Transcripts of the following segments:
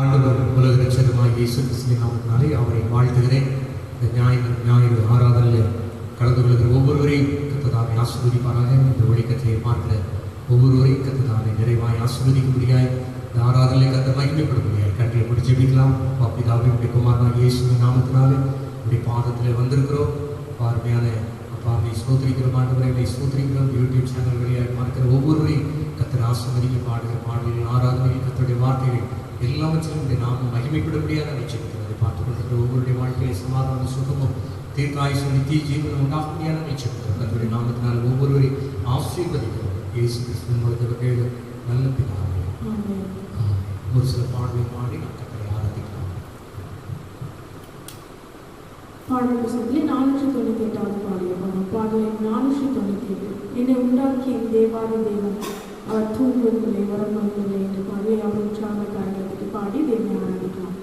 ஆண்டவர் உலக ரட்சகமாகிய இயேசு கிறிஸ்துவின் நாமத்தினாலே அவரை வாழ்த்துகிறேன். இந்த ஞாயிறு ஆராதனையில் கலந்து கொள்கிற ஒவ்வொருவரையும் கர்த்தர் ஆசீர்வதிப்பாராக. இந்த ஒளிக்கத்தை பார்க்கிற ஒவ்வொருவரையும் கர்த்தர் நிறைவாய் ஆசீர்வதிக்கும்படியாய் இந்த ஆராதனை கர்த்தர் மகிமைப்படும்படியாய் கண்களை பிடிச்சு ஜெபிக்கலாம். பிதாவே உடைய குமாரனாகிய இயேசுவின் நாமத்தினாலே உடைய பாதத்தில் வந்திருக்கிறோம். பார்வையான அப்பாவை ஸ்தோத்திரிக்கிறோம். ஆண்டவரை ஸ்தோத்திரிக்கிறோம். யூடியூப் சேனல் வழியாக பார்க்கிற ஒவ்வொருவரையும் கர்த்தர் ஆசீர்வதிக்க பாடுகிற பாடல்கள் ஆராதனைகள் கர்த்தருடைய வார்த்தைகள் எல்லாவற்றிலும் இந்த நாமம் மகிமைப்படும்படியாக நினைச்சிருக்கிறது. பார்த்துக் கொண்டிருக்கிற ஒவ்வொருடைய வாழ்க்கையை சமாதான சுகமும் தீர்க்காயுசும் நித்திய ஜீவனம் உண்டாகும்படியாக நினைச்சிருக்கிறோம். கர்த்தருடைய நாமத்தினால் ஒவ்வொருவரையும் ஆசீர்வதிக்கிறோம். இயேசு கிறிஸ்துவின் மூலத்தில் நல்ல பிதாவே. ஒரு சில பாடலை பாடி நாம் கர்த்தரை ஆராதிக்கலாம். பாடல் புத்தகத்தில் 498வது பாடல் 498. என்னை உண்டாக்கிய என் தேவாதி தேவன் அவர் தூங்குவதில்லை வரம்பதில்லை என்று பாடி அவர் உற்சாக காரியத்துக்கு பாடி தேவனை ஆரம்பிக்கலாம்.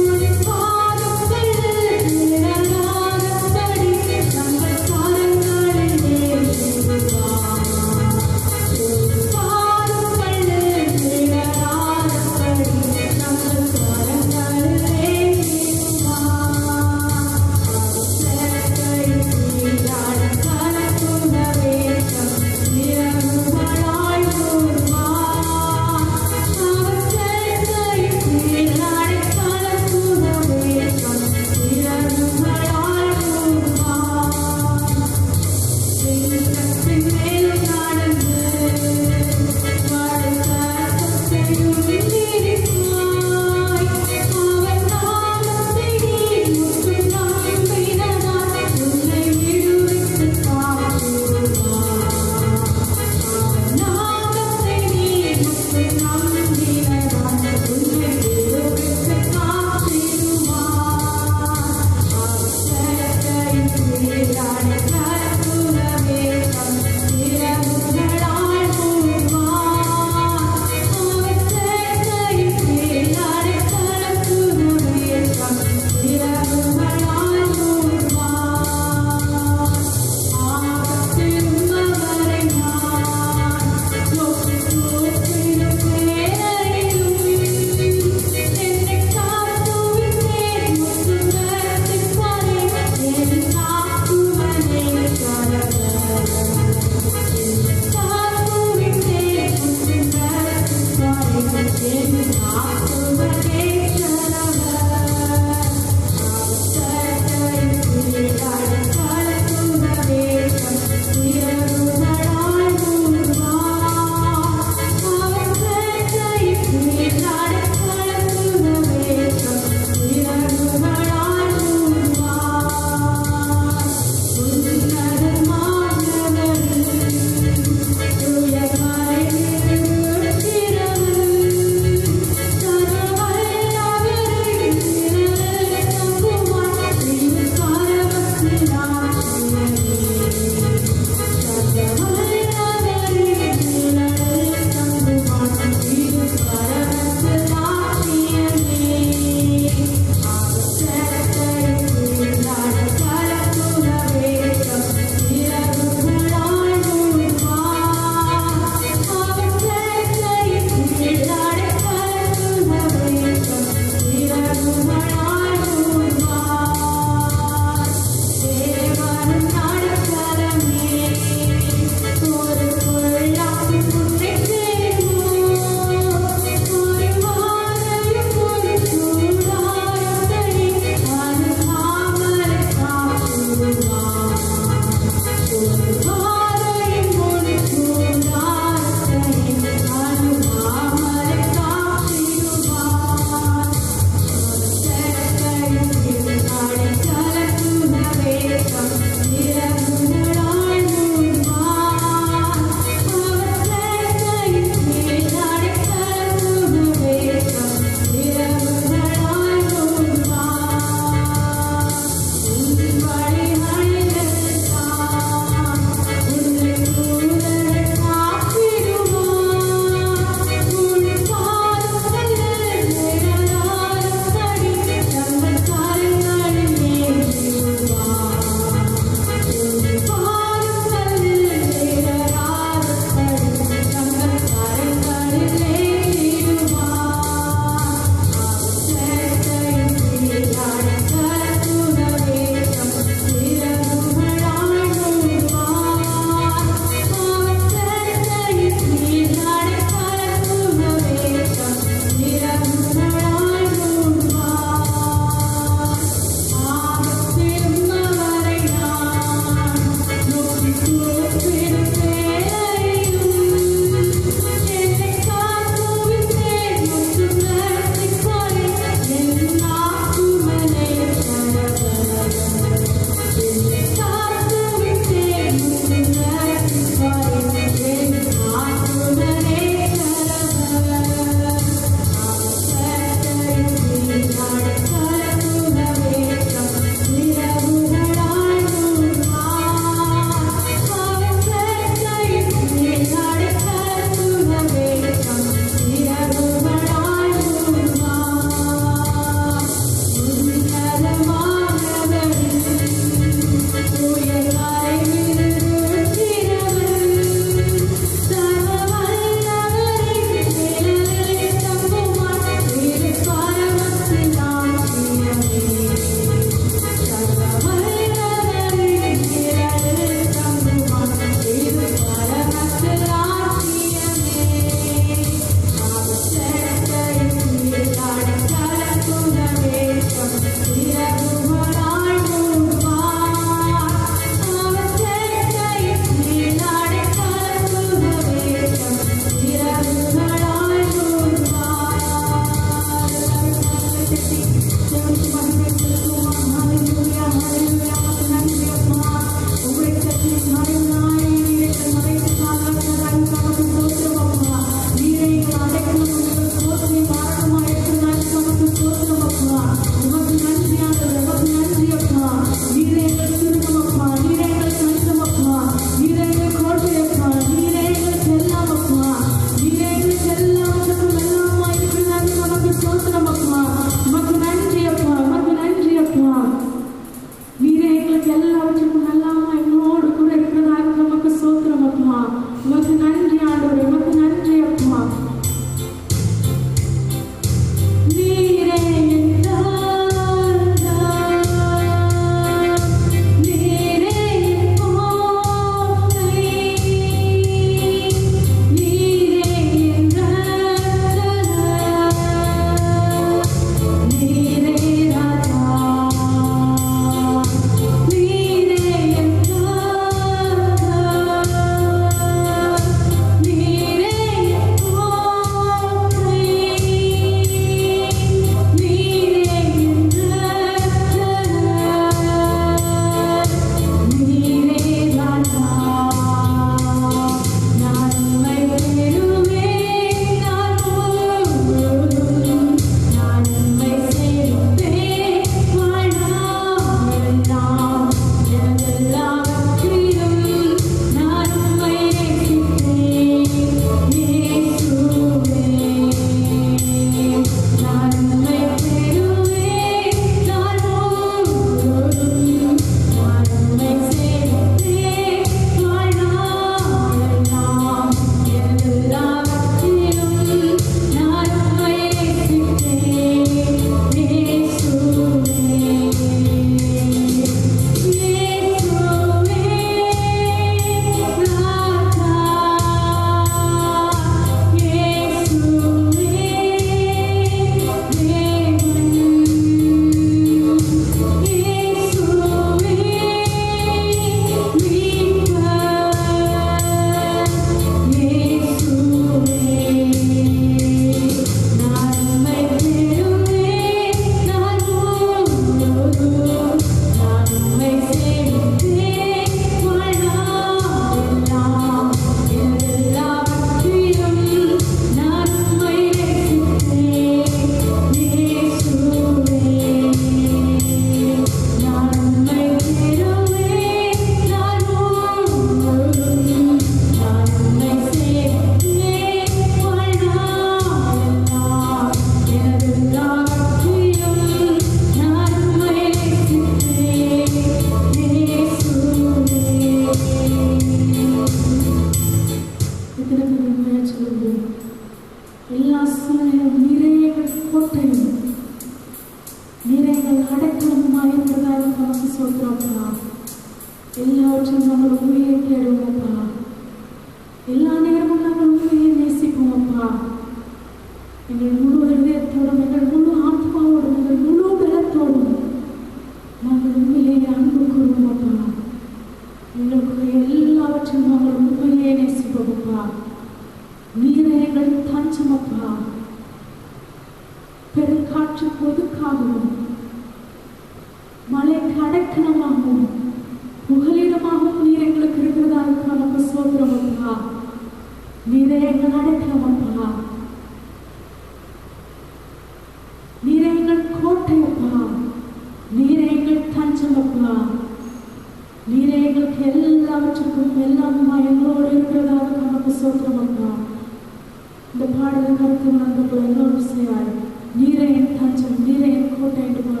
நீரே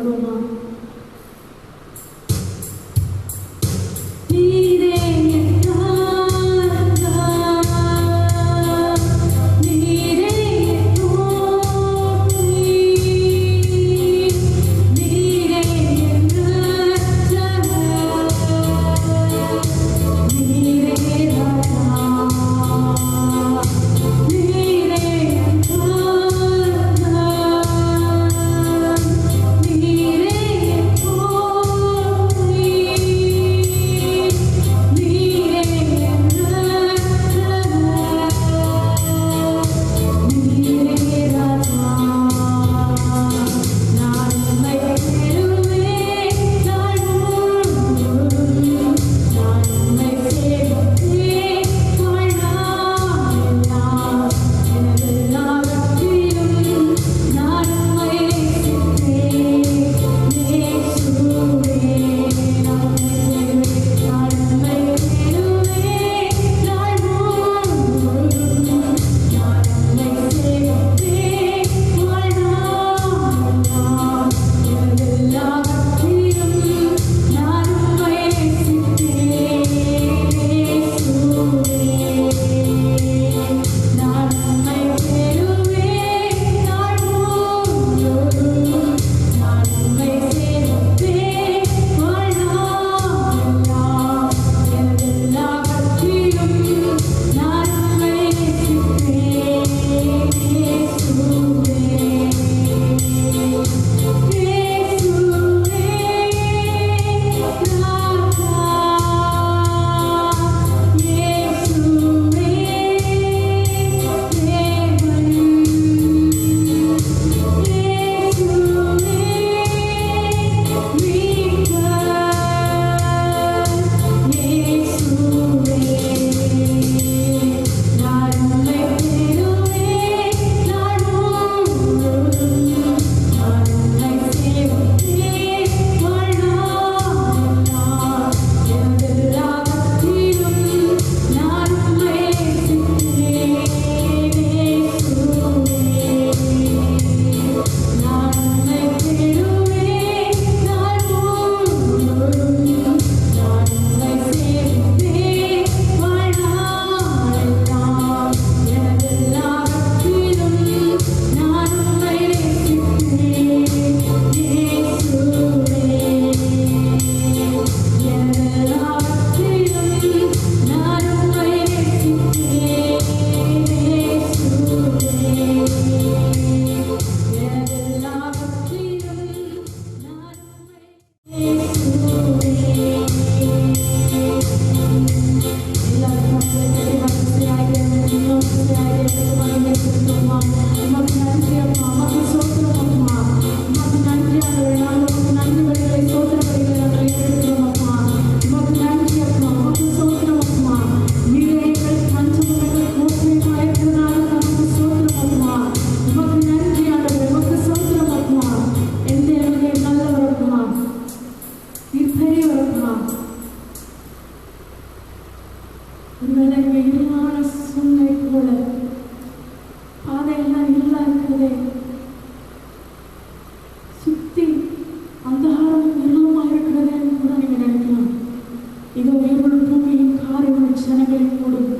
ஜனங்களை மூடும்,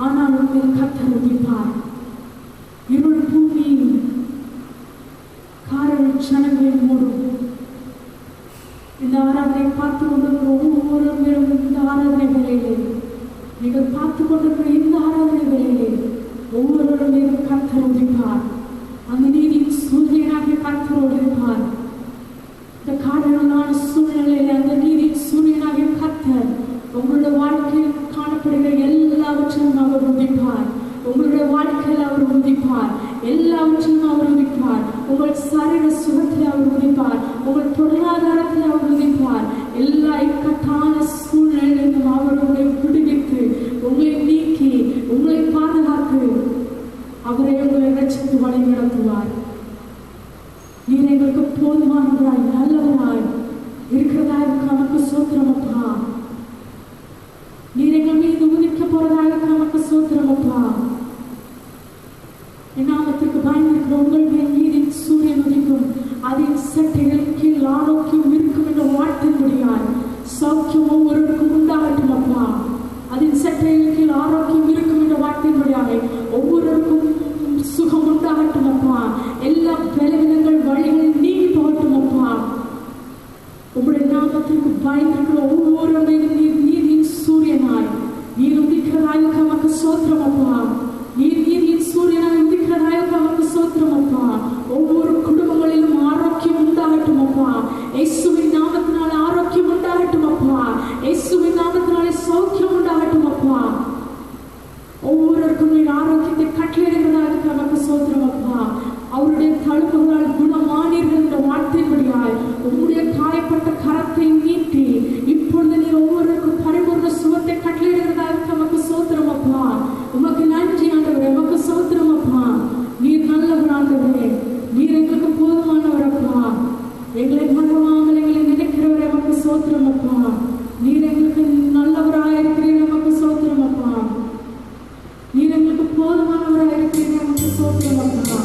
ஆனால் உங்கள் கர்த்தர் உதிப்பார். இருள் பூமியும் காரல் ஜனங்களை மூடும். இந்த ஆராதனை பார்த்து கொண்டிருக்கிற ஒவ்வொரு பேரும் இந்த ஆராதனை வேலையிலே, நீங்கள் பார்த்து கொண்டிருக்கிற இந்த ஆராதனை வேலையிலே ஒவ்வொரு பேரும் கர்த்தர் உதிப்பார். அந்த நீதியின் சூரியனாகிய கர்த்தர் உதிப்பார். இந்த காரணமான சூழ்நிலையில அந்த நீதியின் சூரியனாகிய கர்த்தர் உங்களுடைய வாழ்க்கையில் காணப்படுகிற எல்லாவற்றையும் அவர் உதிப்பார். உங்களுடைய வாழ்க்கையில் அவர் உதிப்பார். எல்லாவற்றையும் அவர் உதிப்பார். உங்கள் சரீர சுகத்தில் அவர் உதிப்பார். உங்கள் பொருளாதாரத்தில் அவர் உதிப்பார். எல்லா இக்கட்டான சூழ்நிலையிலும் அவர் உங்களை விடுவித்து, உங்களை நீக்கி, உங்களை பாதுகாத்து அவரை உங்களை ரட்சித்து வழி நடத்துவார். நீர் எங்களுக்கு போதுமானவராய் நல்லவராய் இருக்கிறதா நமக்கு சோத்திரமப்பா. நீர் எங்கள் மீது உதிக்க போறதாக நமக்கு சோத்திரமப்பா. என் நாமத்துக்கு பயந்திருக்கிற உங்கள் மேல் நீதின் சூரியன் உதிக்கும். அதின் சட்டைகள் கீழ் ஆரோக்கியம் இருக்கும் என்ற வார்த்தையின்படியால் சௌக்கியம் ஒவ்வொருவருக்கும் உண்டாகட்டும் அப்பா. அதின் சட்டைகள் கீழ் ஆரோக்கியம் இருக்கும் என்ற வார்த்தையின்படியாக ஒவ்வொருவருக்கும் சுகம் உண்டாகட்டும் அப்பா. எல்லா பலவீனங்கள் வழிகள் நீங்கி போகட்டும் அப்பா. உங்களுடைய நாமத்திற்கு பயந்திருக்கிற ஒவ்வொரு நீதியின் சூரியனாய் நீர் உதிக்கிறதாய் நமக்கு சோத்திரம் அப்பா. நீர் நீதியின் சூரியனாய் உதிக்கிறதாய் நமக்கு சோத்திரம் அப்பா. ஒவ்வொரு குடும்பங்களிலும் ஆரோக்கியம் உண்டாகட்டும் அப்பா. இயேசுவின் நாமத்தினால் ஆரோக்கியம் உண்டாகட்டும் அப்பா. இயேசுவின் நாமத்தினாலே சௌக்கியம் உண்டாகட்டும் அப்பா. ஒவ்வொருவருக்கும் நீர் ஆரோக்கியத்தை கட்டளையிடுகிறதாக நமக்கு சோத்திரம் அப்பா. அவருடைய தழும்புகளால் குணமானீர்கள் என்ற வார்த்தையின்படியாய் உங்களுடைய காயப்பட்ட கரத்தை நீட்டி இப்பொழுது நீர் ஒவ்வொருவருக்கும் பரிபூர்ண சுகத்தை கட்டளையிடுகிறதாக நமக்கு சோத்திரம் அப்பா. உமக்கு நன்றி ஆண்டவரே, உமக்கு சோத்திரம் அப்பா. நீர் நல்லவர் ஆண்டவரே, நீர் எங்களுக்கு போதுமானவர் அப்பா. எங்களை மறவாமல் எங்களை நினைக்கிறவரே உமக்கு சோத்திரம் அப்பா. நீர் எங்களுக்கு நல்லவராக இருக்கிறீர் உமக்கு சோத்திரம் அப்பா. நீர் எங்களுக்கு போதுமானவராக இருக்கிறீர் உமக்கு சோத்திரம் அப்பா.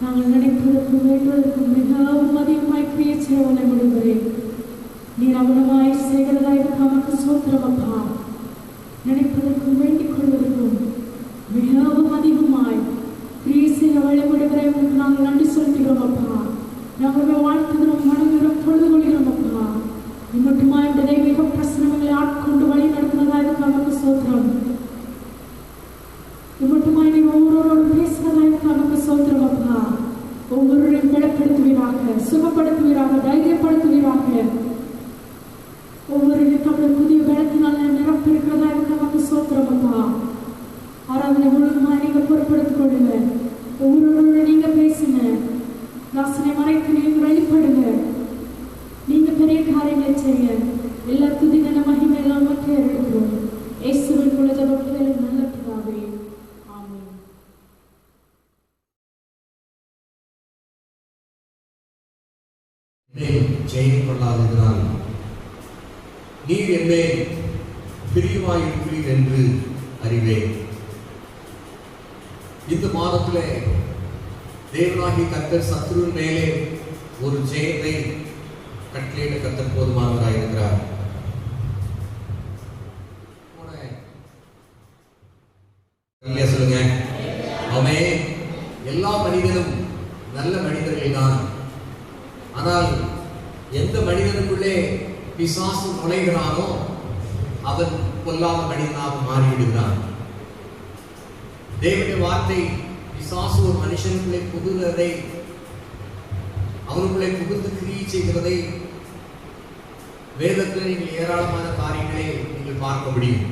நாங்கள் நினைப்பதற்கும் வேண்டுவதற்கும் மிகவும் அதிகமாய் கிரியை செய்ய முடிகிறேன். நீர் அவனமாய் செய்கிறதாய் நமக்கு சோத்திரம் அப்பா. நினைப்பதற்கும் வேண்டிக் கொள்வதற்கும் மிகவும் அதிகமாய் கிரியை செய்ய வழிபடுகிறேன். நாங்கள் நன்றி செலுத்துகிறோம் அப்பா. நாங்கள் வாழ்த்துகிறோம், வணங்குகிறோம், பொழுது கொள்கிறோம் அப்பா. மட்டுமாய் இந்த தெய்வீக பிரசனங்களை ஆட்கொண்டு வழி நடத்துவதாய் நமக்கு சோத்திரம். மட்டுமாய் நீ ஒவ்வொருவரோடு பேசுவதாய் நமக்கு சோத்திரம் அப்பா. ஒவ்வொருவரையும் பலப்படுத்துவீராக, சுகப்படுத்துவீராக, தைரியப்படுத்துவீராக. ஒவ்வொருவரையும் தமிழ் புதிய பலத்தினால் நிரப்பிருக்கிறதாய் நமக்கு சோத்திரம் அப்பா. ஆராதனை முழுவதுமாய் நீங்க பொறுப்படுத்திக் கொள்ளுங்க. ஒவ்வொருவரோடு நீங்க பேசுங்க. தாசனை மறைத்து நீங்க வெளிப்படுங்க. நீங்க பெரிய காரியங்களை செய்ய எல்லா துதிகள மகிமை எல்லாம் மற்ற எடுக்கிறோம். இயேசுவின் மூலம் ஜெபம் நல்ல பிதாவே, ஆமென். ஜெயம் கொள்ளாததினால் நீர் என்னை பிரியமாயிருக்கிறீர் என்று அறிவேன். இந்த மாதத்திலே தேவனாகிய கர்த்தர் சத்துருவின் மேலே ஒரு ஜெயத்தை கட்டளையிட கர்த்தர் போதுமானவராக இருக்கிறார். சொல்லுங்க. ஆமென். எல்லா மனிதனும் நல்ல மனிதர்கள் தான். ஆனால் எந்த மனிதனுக்குள்ளே பிசாசு நுழைகிறானோ அவன் பொல்லாத மனிதனாக மாறிவிடுகிறான். தேவனுடைய வார்த்தை பிசாசு ஒரு மனுஷனுக்குள்ளே புகுகிறதை, அவனுக்குள்ளே புகுந்து கிரியை செய்கிறதை வேதத்தில் நீங்கள் ஏராளமான காரியங்களை நீங்கள் பார்க்க முடியும்.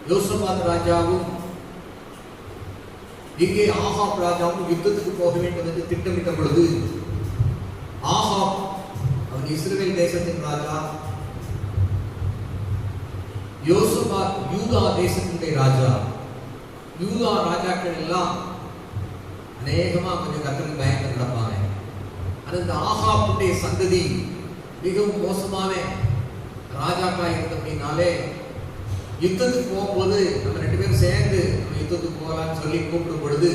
யோசபாத் ராஜாவும் இங்கே ஆகாப் ராஜாவும் யுத்தத்துக்கு போக வேண்டும் என்று திட்டமிட்ட பொழுது, ஆகாப் அவன் இஸ்ரவேல் தேசத்தின் ராஜா, யோசபாத் யூதா தேசத்தினுடைய ராஜா. யூதா ராஜாக்கள் எல்லாம் அநேகமா கொஞ்சம் கர்த்தருக்கு பயந்து நடப்பாங்க. ஆனால் இந்த ஆகாப்புடைய சந்ததி மிகவும் மோசமான ராஜாக்களா இருந்தபடினாலே யுத்தத்துக்கு போகும்போது நம்ம 2 பேரும் சேர்ந்து நம்ம யுத்தத்துக்கு போகலான்னு சொல்லி கூப்பிடும் பொழுது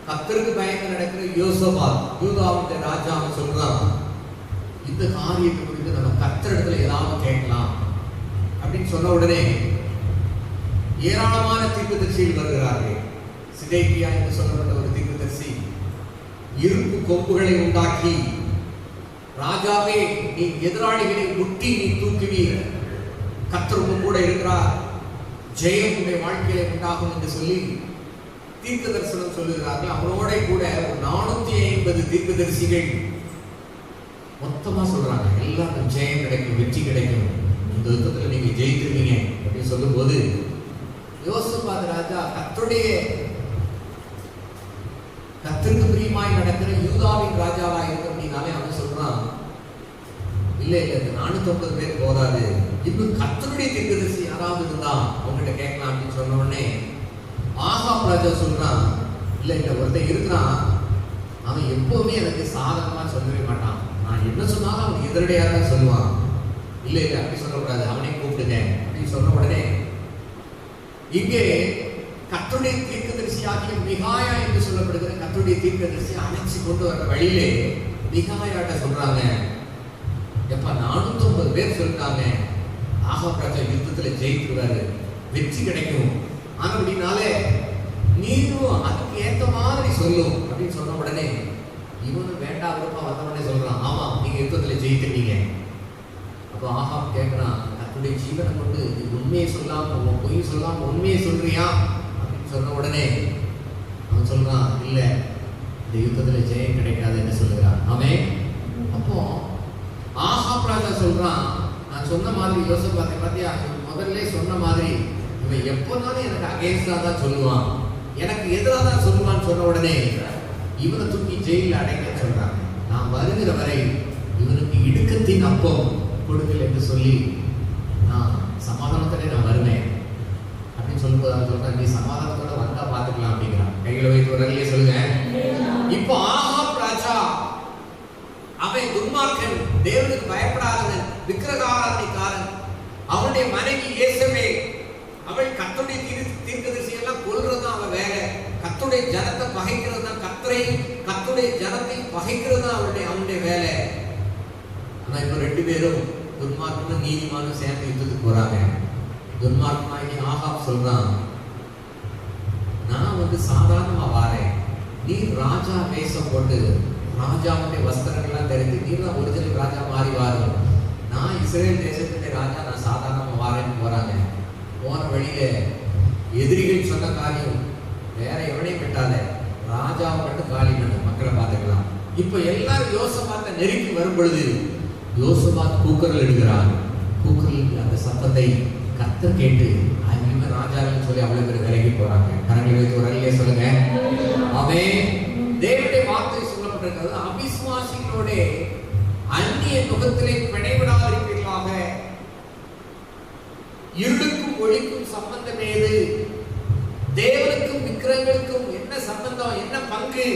கர்த்தருக்கு பயந்து நடக்கிற யோசபாத் யூதாவுடைய ராஜா அவன் சொல்றான், இந்த காரியத்தை குறித்து நம்ம கர்த்தரிடத்துல ஏதாவது கேட்கலாம் அப்படின்னு சொன்ன உடனே ஏராளமான தீர்க்கதரிசிகள் வருகிறார்கள். சிதேக்கியா என்று சொல்லப்பட்ட ஒரு தீர்க்கதரிசி இரும்பு கொம்புகளை உண்டாக்கி, ராஜாவே நீ எதிராளிகளை முட்டி நீ தூக்குவீர், கர்த்தர் உங்க கூட இருக்கிறார், ஜெயம் உங்களுடைய வாழ்க்கையில உண்டாகும் என்று சொல்லி தீர்க்க தரிசனம் சொல்லுகிறார்கள். அவரோட கூட 450 தீர்க்கதரிசிகள் மொத்தமா சொல்றாங்க, எல்லாருக்கும் ஜெயம் கிடைக்கும், வெற்றி கிடைக்கும், இந்த யுத்தத்துல நீங்க ஜெயித்துருவீங்க அப்படின்னு சொல்லும் போது யோசபாத் ராஜா கர்த்தருக்கு பிரியமாய் நடக்கிற யூதாவின் ராஜாவா இருக்கு அப்படின்னாலே அவன் சொல்றான், இல்ல இல்ல 450 பேர் போதாது, இன்னும் கர்த்தருடைய தீர்க்கதரிசி யாராவது இருந்தா அவங்ககிட்ட கேட்கலாம் அப்படின்னு சொன்ன உடனே ஆகாப் ராஜா சொல்றான், இல்ல இல்ல ஒருத்தன் இருக்கிறான், அவன் எப்பவுமே எனக்கு சாதகமா சொல்லவே மாட்டான், நான் என்ன சொன்னாலும் அவன் எதிரடையாக தான் சொல்லுவான், இல்ல இல்ல அப்படி சொல்லக்கூடாது, அவனை கூப்பிடுங்க அப்படின்னு சொன்ன உடனே இங்கே கர்த்தருடைய தீர்க்கதரிசியாகிய மிகாயா என்று சொல்லப்படுகிற கர்த்தருடைய தீர்க்கதரிசி அழைச்சி கொண்டு வர வழியிலே மிகாயாட்ட சொல்றாங்க, எப்ப 450 பேர் சொல்லிட்டாங்க, ஆகாப் ராஜா யுத்தத்துல ஜெயித்துறாரு, வெற்றி கிடைக்கும், ஆனா அப்படின்னாலே நீரும் அதுக்கு ஏத்த மாதிரி சொல்லும் அப்படின்னு சொன்ன உடனே இவனும் வேண்டாம் விருப்பா வந்தவனே சொல்றான், ஆமா நீங்க யுத்தத்துல ஜெயித்துட்டீங்க. அப்போ ஆகாப் கேட்கிறான், கர்த்தருடைய ஜீவனை கொண்டு நீ உண்மையை சொல்லாம பொய் சொல்லாம உண்மையை சொல்றியா அப்படின்னு சொன்ன உடனே அவன் சொல்றான், இல்ல இந்த யுத்தத்துல ஜெயம் கிடைக்காது என்று சொல்லுகிறான். அவன் அப்போ ஆகாப் ராஜா சொல்றான், நான் சொன்ன மாதிரி யோசபாத்தை பார்த்தியா, முதல்ல சொன்ன மாதிரி இவன் எப்போனாலும் எனக்கு அகேன்ஸ்டா தான் சொல்லுவான், எனக்கு எதிராக தான் சொல்லுவான்னு சொன்ன உடனே இவனை தூக்கி ஜெயில அடைக்க சொல்றாங்க, நான் வருகிற வரை இவனுக்கு இடுக்கத்தின் அப்பம் கொடுக்கல என்று சொல்லி நான் சமாதானத்தோட நான் வருவேன் அப்படின்னு சொல்லும்போது அவன் சொல்றான், நீ சமாதானத்தோட வந்தா பாத்துக்கலாம் அப்படிங்கிறான். கைகளை வைத்து வரலையே சொல்லுங்க. இப்போ ஆகாப் ராஜா அவன் துன்மார்க்கன், தேவனுக்கு பயப்படாதவன், விக்கிரகாராதனைக்காரன், அவனுடைய மனைவி இயேசபேல் அவள் கர்த்தருடைய தீர்க்கதரிசி எல்லாம் கொல்றதுதான் அவன் வேலை, கர்த்தருடைய ஜனத்தை பகைக்கிறது தான் கர்த்தருடைய ஜனத்தை பகைக்கிறது தான் அவனுடைய வேலை. ஆனா இப்ப 2 பேரும் துன்மார்க்கனும் நீதிமானும் சேர்ந்து யுத்தத்துக்கு போறாங்க. துன்மார்க்கனாகி ஆகாப் சொல்றான், நான் சாதாரணமா வாரேன், நீ ராஜா வேஷம் போட்டு ராஜாவுடைய வஸ்திரங்கள்லாம் தெரிஞ்சு நீ தான் ஒரிஜினல் ராஜா மாறி வாரும், நான் இஸ்ரேல் தேசத்துடைய ராஜா, நான் சாதாரணமா வாரேன்னு போறாங்க. போன வழியில எதிரிகள் சொன்ன காரியம், வேற எவனையும் விட்டாத, ராஜாவை மட்டும் காலி பண்ணு, மக்களை பார்த்துக்கலாம். இப்ப எல்லாரும் யோசபாத்தை நெருக்கி வரும் பொழுது யோசபாத் கூக்குரல் எடுக்கிறான். கூக்குரல் அந்த சத்தத்தை கர்த்தர் கேட்டு இவன் ராஜான்னு சொல்லி அவ்வளவு பேர் விலகி போறாங்க. கரங்களை வைத்து ஒரு அல்லேலூயா சொல்லுங்க. ஆமென். தேவனுடைய வார்த்தை சொல்லப்பட்டிருக்கிறது, அவிசுவாசிகளோட அந்நிய முகத்திலே பிணைவிடாதிருப்பீர்களாக. இருளுக்கும் ஒளிக்கும் சம்பந்தம் ஏது? தேவனுக்கும் விக்கிரகங்களுக்கும் என்ன சம்பந்தம், என்ன பங்கு?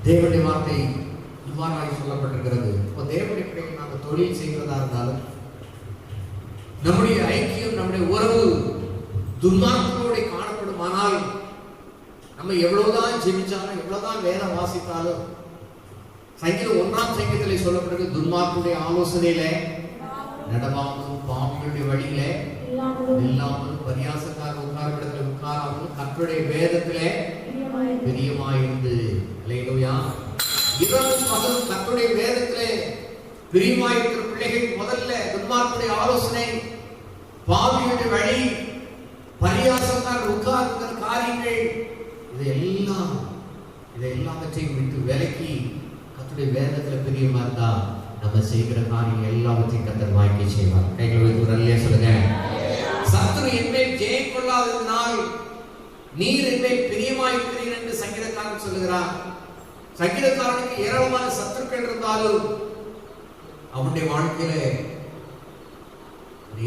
தேவனுடைய வார்த்தை இவ்வாறாக சொல்லப்பட்டிருக்கிறது. இப்போ தேவனுடைய பிள்ளைகள் நாங்கள் தொழில் செய்கிறதா இருந்தாலும், நம்முடைய ஐக்கியம், நம்முடைய உறவு துன்மார்க்கத்தோடு காணப்படுமானால், நம்ம எவ்வளவுதான் ஜெபிச்சாலும் எவ்வளவுதான் வேதம் வாசித்தாலும், சங்கீதம் 1ஆம் சங்கீதத்திலே சொல்லப்பட்டிருக்கு, துன்மார்க்கனுடைய ஆலோசனையில நடவாமலும் பாவிகளுடைய வழியில இல்லாமலும் பரியாசக்கார உட்கார்விடத்தில் உட்காராமலும் கர்த்தருடைய வேதத்திலே பிரியமாயிருந்து. அல்லேலூயா. இரவும் பகலும் கர்த்தருடைய வேதத்திலே பிரியமாயிருக்கிற பிள்ளைகள் முதல்ல துன்மார்க்கனுடைய ஆலோசனை, பாவிகளுடைய வழி, பரியாசக்கார உட்கார்கிற காரியங்கள், இதை எல்லாவற்றையும் விட்டு விலக்கி கர்த்தருடைய வேதத்துல பிரியமா இருந்தா நம்ம செய்கிற காரியம் எல்லாவற்றையும் கர்த்தர் வாங்கி செய்வார். கைகளை வைத்து ஒரு அல்லேலூயா சொல்லுங்க. சத்துரு என்மேல் ஜெயம் கொள்ளாததினால் நீர் என்மேல் பிரியமாயிருக்கிறீர் என்று சங்கீதக்காரன் சொல்லுகிறார். சங்கீதக்காரனுக்கு ஏராளமான சத்துருக்கள் இருந்தாலும் அவனுடைய வாழ்க்கையில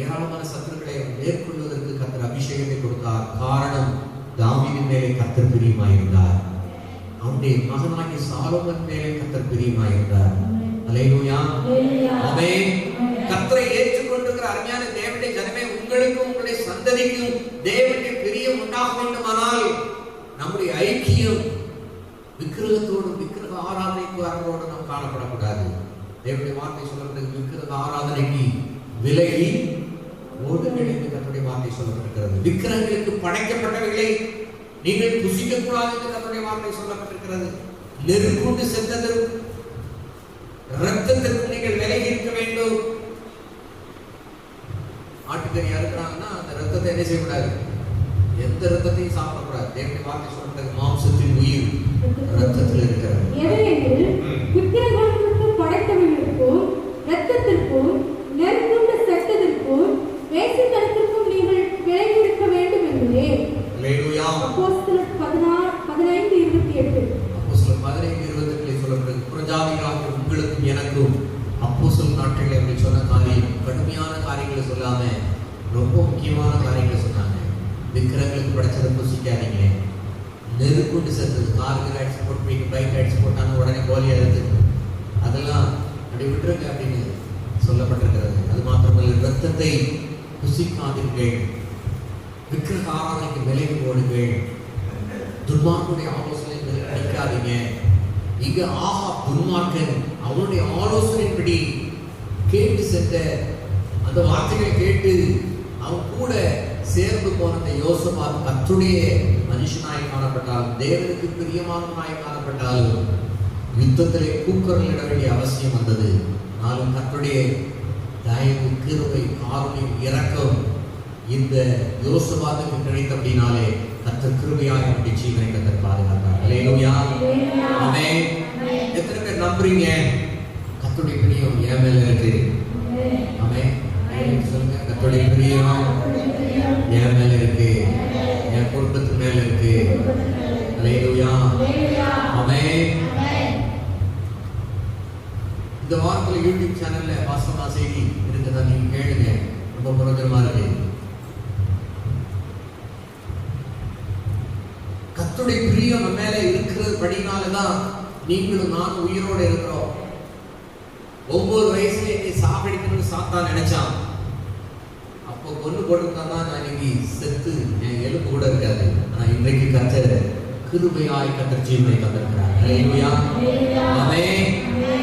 ஏராளமான சத்துருக்களை மேற்கொள்வதற்கு கர்த்தர் அபிஷேகத்தை கொடுத்தார். காரணம், தாவீதின் மேலே கர்த்தர் பிரியமாயிருந்தார். அவனுடைய மகனாகிய சாலோமன் மேலே கர்த்தர் பிரியமாயிருந்தார். அல்லேலூயா. ஆமென். கர்த்தரை ஏற்றுக்கொண்டிருக்கிற அருமையான தேவனுடைய ஜனமே, உங்களுக்கும் உங்களுடைய சந்ததிக்கும் தேவனுடைய பிரியம் உண்டாக வேண்டுமானால் நம்முடைய ஐக்கியம் விக்கிரகத்தோடும் விக்கிரக ஆராதனைக்காரர்களோடு நாம் காணப்படக்கூடாது. தேவனுடைய வார்த்தை சொல்லப்பட்டது, விக்கிரக ஆராதனைக்கு விலகி ஓடுங்கள் என்று கர்த்தருடைய வார்த்தை சொல்லப்பட்டிருக்கிறது. விக்கிரகங்களுக்கு படைக்கப்பட்டவைகளை நீங்கள் புசிக்க கூடாது என்று கர்த்தருடைய வார்த்தை சொல்லப்பட்டிருக்கிறது. நெருப்புண்டு செத்ததற்கு ரத்தத்திற்கு நீங்கள் விலகி இருக்க வேண்டும். ஆட்டுக்கறி அறுக்கிறாங்கன்னா அந்த ரத்தத்தை என்ன செய்யக்கூடாது, எந்த ரத்தத்தையும் சாப்பிடக்கூடாது. தேவனுடைய வார்த்தை சொல்லப்பட்டது, மாம்சத்தின் உயிர் ரத்தத்தில் இருக்கிறது. விக்கிரகங்களுக்கு படைத்தவர்களுக்கும் ரத்தத்திற்கும் நெருப்புண்டு செத்ததற்கும் வேசித்தனத்திற்கும் நீங்கள் விலகி இருக்க வேண்டும் என்பதே. அல்லேலூயா. அப்போஸ்தலர் 15:28. அப்போஸ்தலர் 15:28 சொல்லப்பட்டது, புரஜாதிகளாகிய உங்களுக்கும் எனக்கும் அப்போஸ்தலர் நாட்களில் அப்படி சொன்ன காரியம், கடுமையான காரியங்களை சொல்லாம ரொம்ப முக்கியமான காரியங்களை சொன்னாங்க. விக்கிரகங்களுக்கு படைச்சதை புசிக்காதீங்க, நெருப்புண்டு செத்தது, காருக்கு அடிச்சு போட்டு பைக் அடிச்சு போட்டாங்க, உடனே கோலி அறுத்து அதெல்லாம் அப்படி விட்டுருங்க அப்படின்னு சொல்லப்பட்டிருக்கிறது. அது மாத்திரமல்ல, ரத்தத்தை புசிக்காதீர்கள், விக்கிரக ஆராதனைக்கு விலகி ஓடுங்கள், துன்மார்க்கனுடைய ஆலோசனை அடிக்காதீங்க. இங்க ஆகாப் துன்மார்க்கன் அவனுடைய ஆலோசனைப்படி கேட்டு சென்ற அந்த வார்த்தைகளை கேட்டு அவன் கூட சேர்ந்து போன அந்த யோசபாத் கர்த்தருடைய மனுஷனாய் காணப்பட்டால், தேவனுக்கு பிரியமானவனாய் காணப்பட்டால், யுத்தத்திலே கூக்குரல் இட வேண்டிய அவசியம் வந்தது. நாளும் கர்த்தருடைய தயவு, கிருபை, காருண்யம், இரக்கம் இந்த யோசபாத்துக்கு கிடைத்த அப்படின்னாலே கர்த்தர் கிருபையாக அப்படி ஜீவனை கர்த்தர் பாதுகாத்தார். அல்லேலூயா. ஆமென். எத்தனை பேர் நம்புறீங்க கர்த்தருடைய பிரியம் என் மேல இருக்கு? ஆமென். சொல்லுங்க, கர்த்தருடைய பிரியம் என் மேல இருக்கு, என் குடும்பத்து மேல இருக்கு. அல்லேலூயா. ஆமென். இந்த வாரத்தில் யூடியூப் சேனல்ல வாசமா செய்தி இருக்குதா, நீங்க கேளுங்க, ரொம்ப பிரயோஜனமா இருக்கு. கர்த்தருடைய பிரியம் நம்ம மேல இருக்கிறது படினாலதான் நீங்களும் நான் உயிரோட இருக்கிறோம். 9 வயசுல என்னை சாப்பிடிக்கணும்னு சாத்தான் நினைச்சான். அப்போ கொண்டு போட்டுருந்தா நான் இன்னைக்கு செத்து என் எலும்பு கூட இருக்காது. ஆனா இன்றைக்கு கர்த்தர் கிருபையாய் கர்த்தர் ஜீவனை தந்திருக்கிறார். ஹல்லேலூயா. ஆமென்.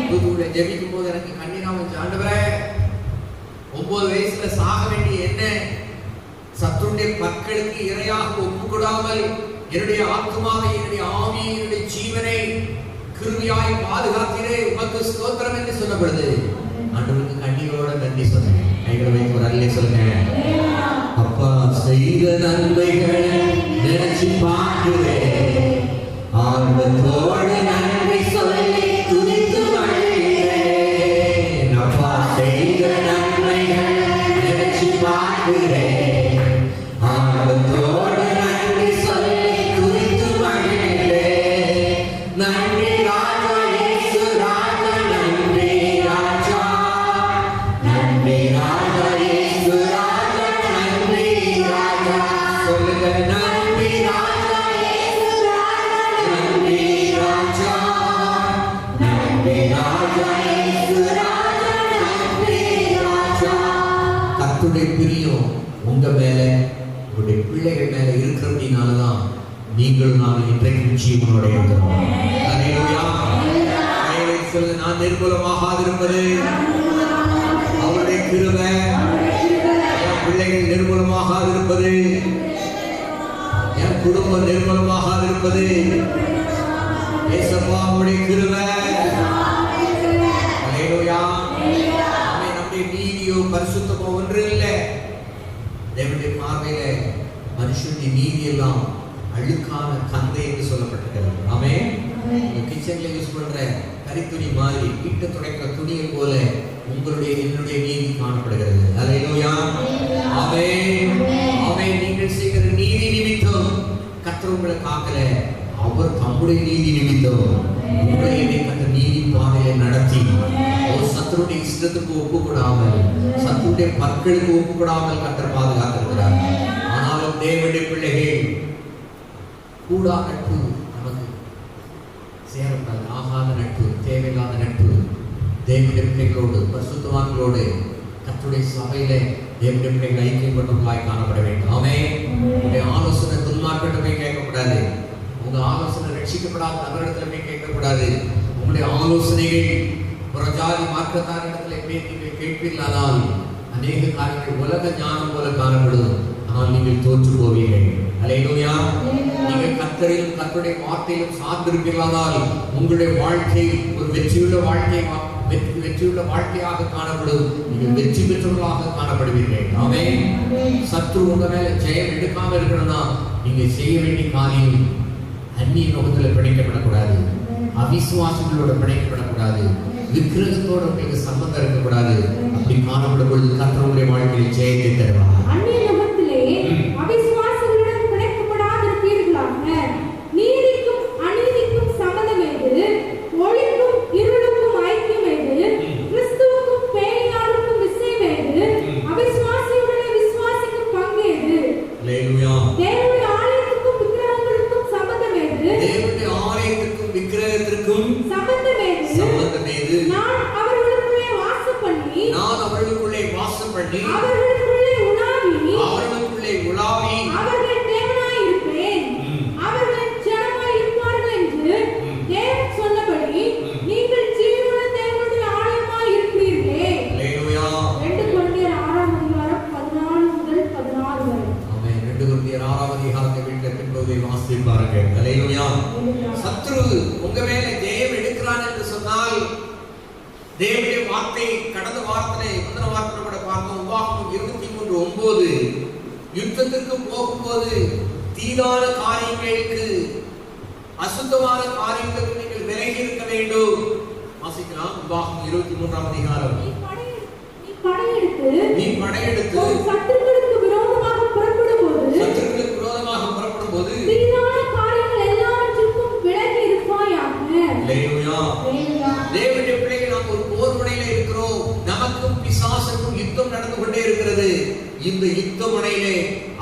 தூதுடைய ஜெபிக்கும் போது எனக்கு கண்ணீரா வந்து, ஆண்டவரே 9 வயசுல சாக வேண்டிய என்ன சத்துருடைய பற்களுக்கு இரையாக ஒப்புக்கொடாமல் என்னுடைய ஆத்மாவை, என்னுடைய ஆவியை, என்னுடைய ஜீவனை கிருபையாய் பாதுகாத்தீரே, உமக்கு ஸ்தோத்திரம் என்று சொல்லப்படுது. ஆண்டவருக்கு கண்ணீரோட நன்றி சொல்லுங்க. கைகளை வைத்து ஒரு அல்லே சொல்லுங்க. அப்பா செய்த நன்மைகளை நினைச்சு பார்க்கிறேன், ஆர்வத்தோடு நன்றி சொல்லி துதித்து மகிழ்கிறேன். அப்பா செய்த நன்மைகளை நினைச்சு பார்க்கிறேன், ஆர்வத்தோடு நன்றி சொல்லி துதித்து மகிழ்கிறேன். நன்றி ராஜா இயேசு ராஜா, நன்றி ராஜா, நன்றி ராஜா இயேசு ராஜா, நன்றி ராஜா. சொல்லுங்க, நன்றி ராஜா இயேசு ராஜா, நன்றி ராஜா, நன்றி ராஜா இயேசு ராஜா, நன்றி ராஜா. கர்த்தருடைய பிரியம் உங்க மேல, உங்களுடைய பிள்ளைகள் மேல இருக்கிறதுனாலதான் நீங்கள் நான் இன்றைக்கு ஜீவனோட இருக்கிறோம். ஹல்லேலூயா. சொல்லுங்க, நான் நிர்மூலமாகாதிருப்பது அவருடைய கிருபை. என் பிள்ளைகள் நிர்மூலமாகாதிருப்பது, என் குடும்பம் நிர்மூலமாகாதிருப்பது ஏசப்பா அவருடைய கிருபை. ஹல்லேலூயா. நம்முடைய நீதியோ பரிசுத்தமோ ஒன்று இல்லை. தேவனுடைய பார்வையில மனுஷனுடைய நீதி எல்லாம் அழுக்கான கந்தை என்று சொல்லப்பட்டிருக்கிறது. ஆமென். கிச்சன்ல யூஸ் பண்ற கரித்துணி மாதிரி, வீட்டை துடைக்கிற துணியை போல உங்களுடைய என்னுடைய நீதி காணப்படுகிறது. ஹல்லேலூயா. ஆமென். ஆமென். நீங்கள் செய்கிற நீதி நிமித்தம் கர்த்தர் உங்களை காக்கல, அவர் தம்முடைய நீதி நிமித்தம் உங்களை என்னை கர்த்தர் நீதி பாதையை நடத்தி ஒரு சத்துருடைய இஷ்டத்துக்கு ஒப்புக்கூடாமல், சத்துருடைய பற்களுக்கு ஒப்புக்கூடாமல் கர்த்தர் பாதுகாத்திருக்கிறார். ஆனாலும் தேவனுடைய பிள்ளைகள் கூடா நட்பு நமக்கு சேரக்கூடாது. ஆகாத நட்பு, தேவையில்லாத நட்பு தேவனுடைய பிள்ளைகளோடு, பரிசுத்தவான்களோடு கர்த்தருடைய சபையில தேவனுடைய பிள்ளைகள் ஐக்கியப்பட்டவர்களாய் காணப்பட வேண்டும். ஆமென். உங்களுடைய ஆலோசனை துன்மார்க்கிட்ட போய் கேட்கக்கூடாது. உங்க ஆலோசனை ரட்சிக்கப்படாத நபரிடத்துல போய் கேட்கக்கூடாது. உங்களுடைய ஆலோசனைகள் புறஜாதி மார்க்கத்தாரிடத்துல போய் நீங்கள் கேட்பீர்களானால் அநேக காரியங்கள் உலக ஞானம் போல காணப்படும். ஆனால் நீங்கள் தோற்று போவீர்கள். ஹல்லேலூயா. நீங்கள் கர்த்தரிலும் கர்த்தருடைய வார்த்தையிலும் சார்ந்திருப்பீர்களானால் உங்களுடைய வாழ்க்கை ஒரு வெற்றியுள்ள வாழ்க்கையாக காணப்படும். நீங்கள் வெற்றி பெற்றவர்களாக காணப்படுவீர்கள். ஆமென். சத்ரு உங்க மேல ஜெயம் எடுக்காம இருக்கணும்னா நீங்க செய்ய வேண்டிய காரியம் அந்நிய நோக்கத்தில் பிணைக்கப்படக்கூடாது, அவிசுவாசிகளோட பிணைக்கப்படக்கூடாது, விக்கிரகத்தோட உங்களுக்கு சம்பந்தம் இருக்கக்கூடாது. அப்படி காணப்படும் பொழுது கர்த்தர் உங்களுடைய வாழ்க்கையில் ஜெயத்தை தருவார். அந்நிய நோக்கத்திலே அவிசுவாசிகளுடன் பிணைக்கப்படாதிருப்பீர்களாக. நீதிக்கும் அநீதிக்கும் சம்மதம் ஏது? ஒளிக்கும் இருளுக்கும் ஐக்கியம் ஏது? கிறிஸ்துவுக்கும் பேய்யாருக்கும் விஷயம் ஏது? அவிசுவாசியுடனே விசுவாசிக்கும் பங்கு ஏது? ஹல்லேலூயா. தேவனுடைய ஆலயத்துக்கும் விக்கிரகங்களுக்கும் சம்மதம் ஏது? தேவனுடைய ஆலயத்துக்கும் விக்கிரகத்திற்கும் சம்மதம் ஏது? சம்பந்தம் ஏது? நான் அவர்களுக்குள்ளே வாசம் பண்ணி அவர்களுக்குள்ளே உலாவி அவர்கள் தேவனாய் இருப்பேன், அவர்கள் ஜனமாய் இருப்பார்கள் என்று தேவன் சொன்னபடி நீங்கள் ஜீவனுள்ள தேவனுடைய ஆலயமாய் இருக்கிறீர்களே. ஹல்லேலூயா. 2 கொரிந்தியர் 6ஆம் அதிகாரம் 14 முதல் 16 வரை. ஆமென். 2 கொரிந்தியர் 6ஆம் அதிகாரத்தை வீட்டில் பின்பகுதியை வாசிப்பார்கள். ஹல்லேலூயா. சத்ரு உங்க மேல ஜெயம் எடுக்கிறான் என்று சொன்னால் தேவனுடைய வார்த்தை கடந்த வார்த்தை முந்தின வார்த்தை கூட பார்த்தோம். உபாகமம் 23:9 யுத்தத்திற்கு போகும்போது தீதான காரியங்களுக்கு, அசுத்தமான காரியங்களுக்கு நீங்கள் விலகி இருக்க வேண்டும். வாசிக்கலாம். உபாகமம் 23ஆம் அதிகாரம். நீ படையெடுத்து சத்துருக்களுக்கு விரோதமாக புறப்படும் போது தீதான காரியங்கள் எல்லாவற்றிற்கும் விலகி இருப்பாயாக. ஹல்லேலூயா. தேவனுடைய பிள்ளைகள் நாம் ஒரு போர் முனையில இருக்கிறோம். நமக்கும் பிசாசுக்கும் யுத்தம் நடந்து கொண்டே இருக்கிறது. இந்த யுத்த முனையிலே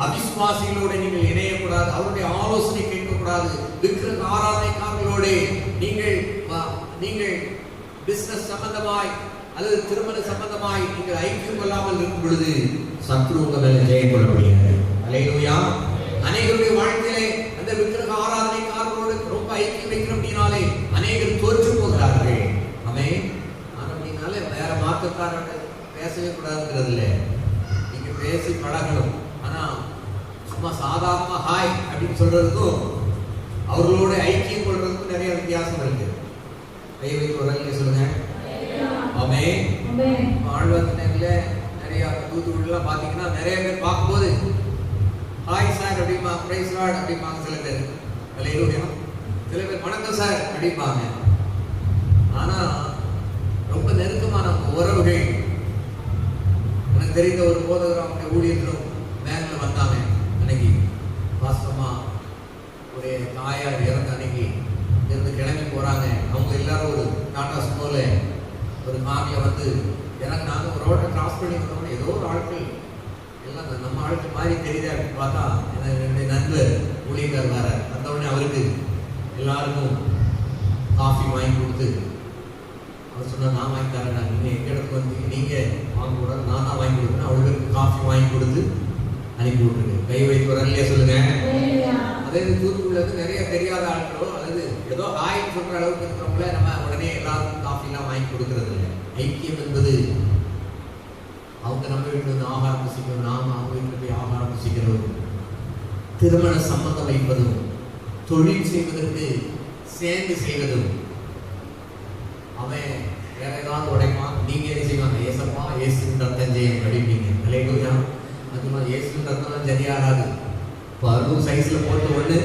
அவிசுவாசிகளோடு நீங்கள் இணையக்கூடாது, அவருடைய ஆலோசனை கேட்கக்கூடாது. விக்கிரக ஆராதனைக்காரர்களோடு நீங்கள் பிசினஸ் சம்பந்தமாய் அல்லது திருமண சம்பந்தமாய் நீங்கள் ஐக்கியம் கொள்ளாமல் இருக்கும் பொழுது சத்ரு உங்க மேல ஜெயம் கொள்ள முடியாது. ஹல்லேலூயா. அநேகருடைய வாழ்க்கையிலே அந்த விக்கிரக ஆராதனைக்காரர்களோடு ஐக்கியம் வைக்கிறபடினாலே அநேகர் தோற்று போகிறார்கள். ஆமென். அப்படினாலே வேற மார்க்கக்காரங்க பேசவே கூடாதுங்கிறது இல்லை. நீங்க பேசி பழகணும். ஆனா சும்மா சாதாரண ஹாய் அப்படின்னு சொல்றதுக்கும் அவர்களோட ஐக்கியம் கொள்றதுக்கும் நிறைய வித்தியாசம் இருக்கு. கை வைத்து ஒரு ஆளுங்க சொல்லுங்க. ஆமென். ஆழ்வார்த்தில நிறைய தூத்துக்குடிலாம் பார்த்தீங்கன்னா நிறைய பேர் பார்க்கும்போது ஹாய் சார் அப்படிமா, பிரைஸ் லார்ட் அப்படிம்பாங்க. சில பேர் அல்லேலூயா, சில பேர் வணக்கம் சார் அப்படிம்பாங்க. ஆனா ரொம்ப நெருக்கமான உறவுகள். எனக்கு தெரிந்த ஒரு போதகர் அவங்க ஊழியர்களும் வேன்ல வந்தாங்க. அன்னைக்கு வாஸ்தவமா ஒரு தாயார் இறந்த அன்னைக்கு இருந்து கிளம்பி போறாங்க. அவங்க எல்லாரும் ஒரு டாடா சுமோல ஒரு காமில வந்து இறங்கினாங்க. ஒரு ரோட்டை கிராஸ் பண்ணி வந்தவங்க ஏதோ ஒரு ஆட்கள் எல்லாம் நம்ம ஆட்கள் மாதிரி தெரியுது அப்படின்னு பார்த்தா என்னுடைய நண்பர் ஊழியர் வேற வந்தவுடனே அவருக்கு எல்லாருக்கும் காஃபி வாங்கி கொடுத்து அவர் சொன்னார், நான் வாங்கி தரேன், நீங்கள் எங்கள் இடத்துக்கு வந்து நீங்கள் வாங்க கூடாது, நான் தான் வாங்கி கொடுக்குறேன். அவர்களுக்கு காஃபி வாங்கி கொடுத்து அனுப்பி விட்டுருக்கு. கை வைத்து வரலையே சொல்லுங்க. அதே தூத்துக்குள்ள இருந்து நிறைய தெரியாத ஆட்களோ அல்லது ஏதோ ஆயின்னு சொல்ற அளவுக்கு இருக்கிறவங்கள நம்ம உடனே எல்லாருக்கும் காஃபிலாம் வாங்கி கொடுக்கறது இல்லை. ஐக்கியம் என்பது அவங்க நம்ம வீட்டில் வந்து ஆகாரம் புசிக்கணும், நாம அவங்க வீட்டில் போய் ஆகாரம் புசிக்கிறோம். திருமண சம்பந்தம் வைப்பதும் தொழில் செய்வதற்கு சேர்ந்து செய்வதும். அவன் வேற ஏதாவது உடைப்பான், நீங்க என்ன செய்வாங்க, ஏசப்பா ஏசுவின் ரத்தம் செய்யும் அடிப்பீங்க. அல்லேலூயா. அதுமா ஏசுவின் ரத்தம் சரியாகாது. பருவம் சைஸ்ல போட்டு ஒண்ணு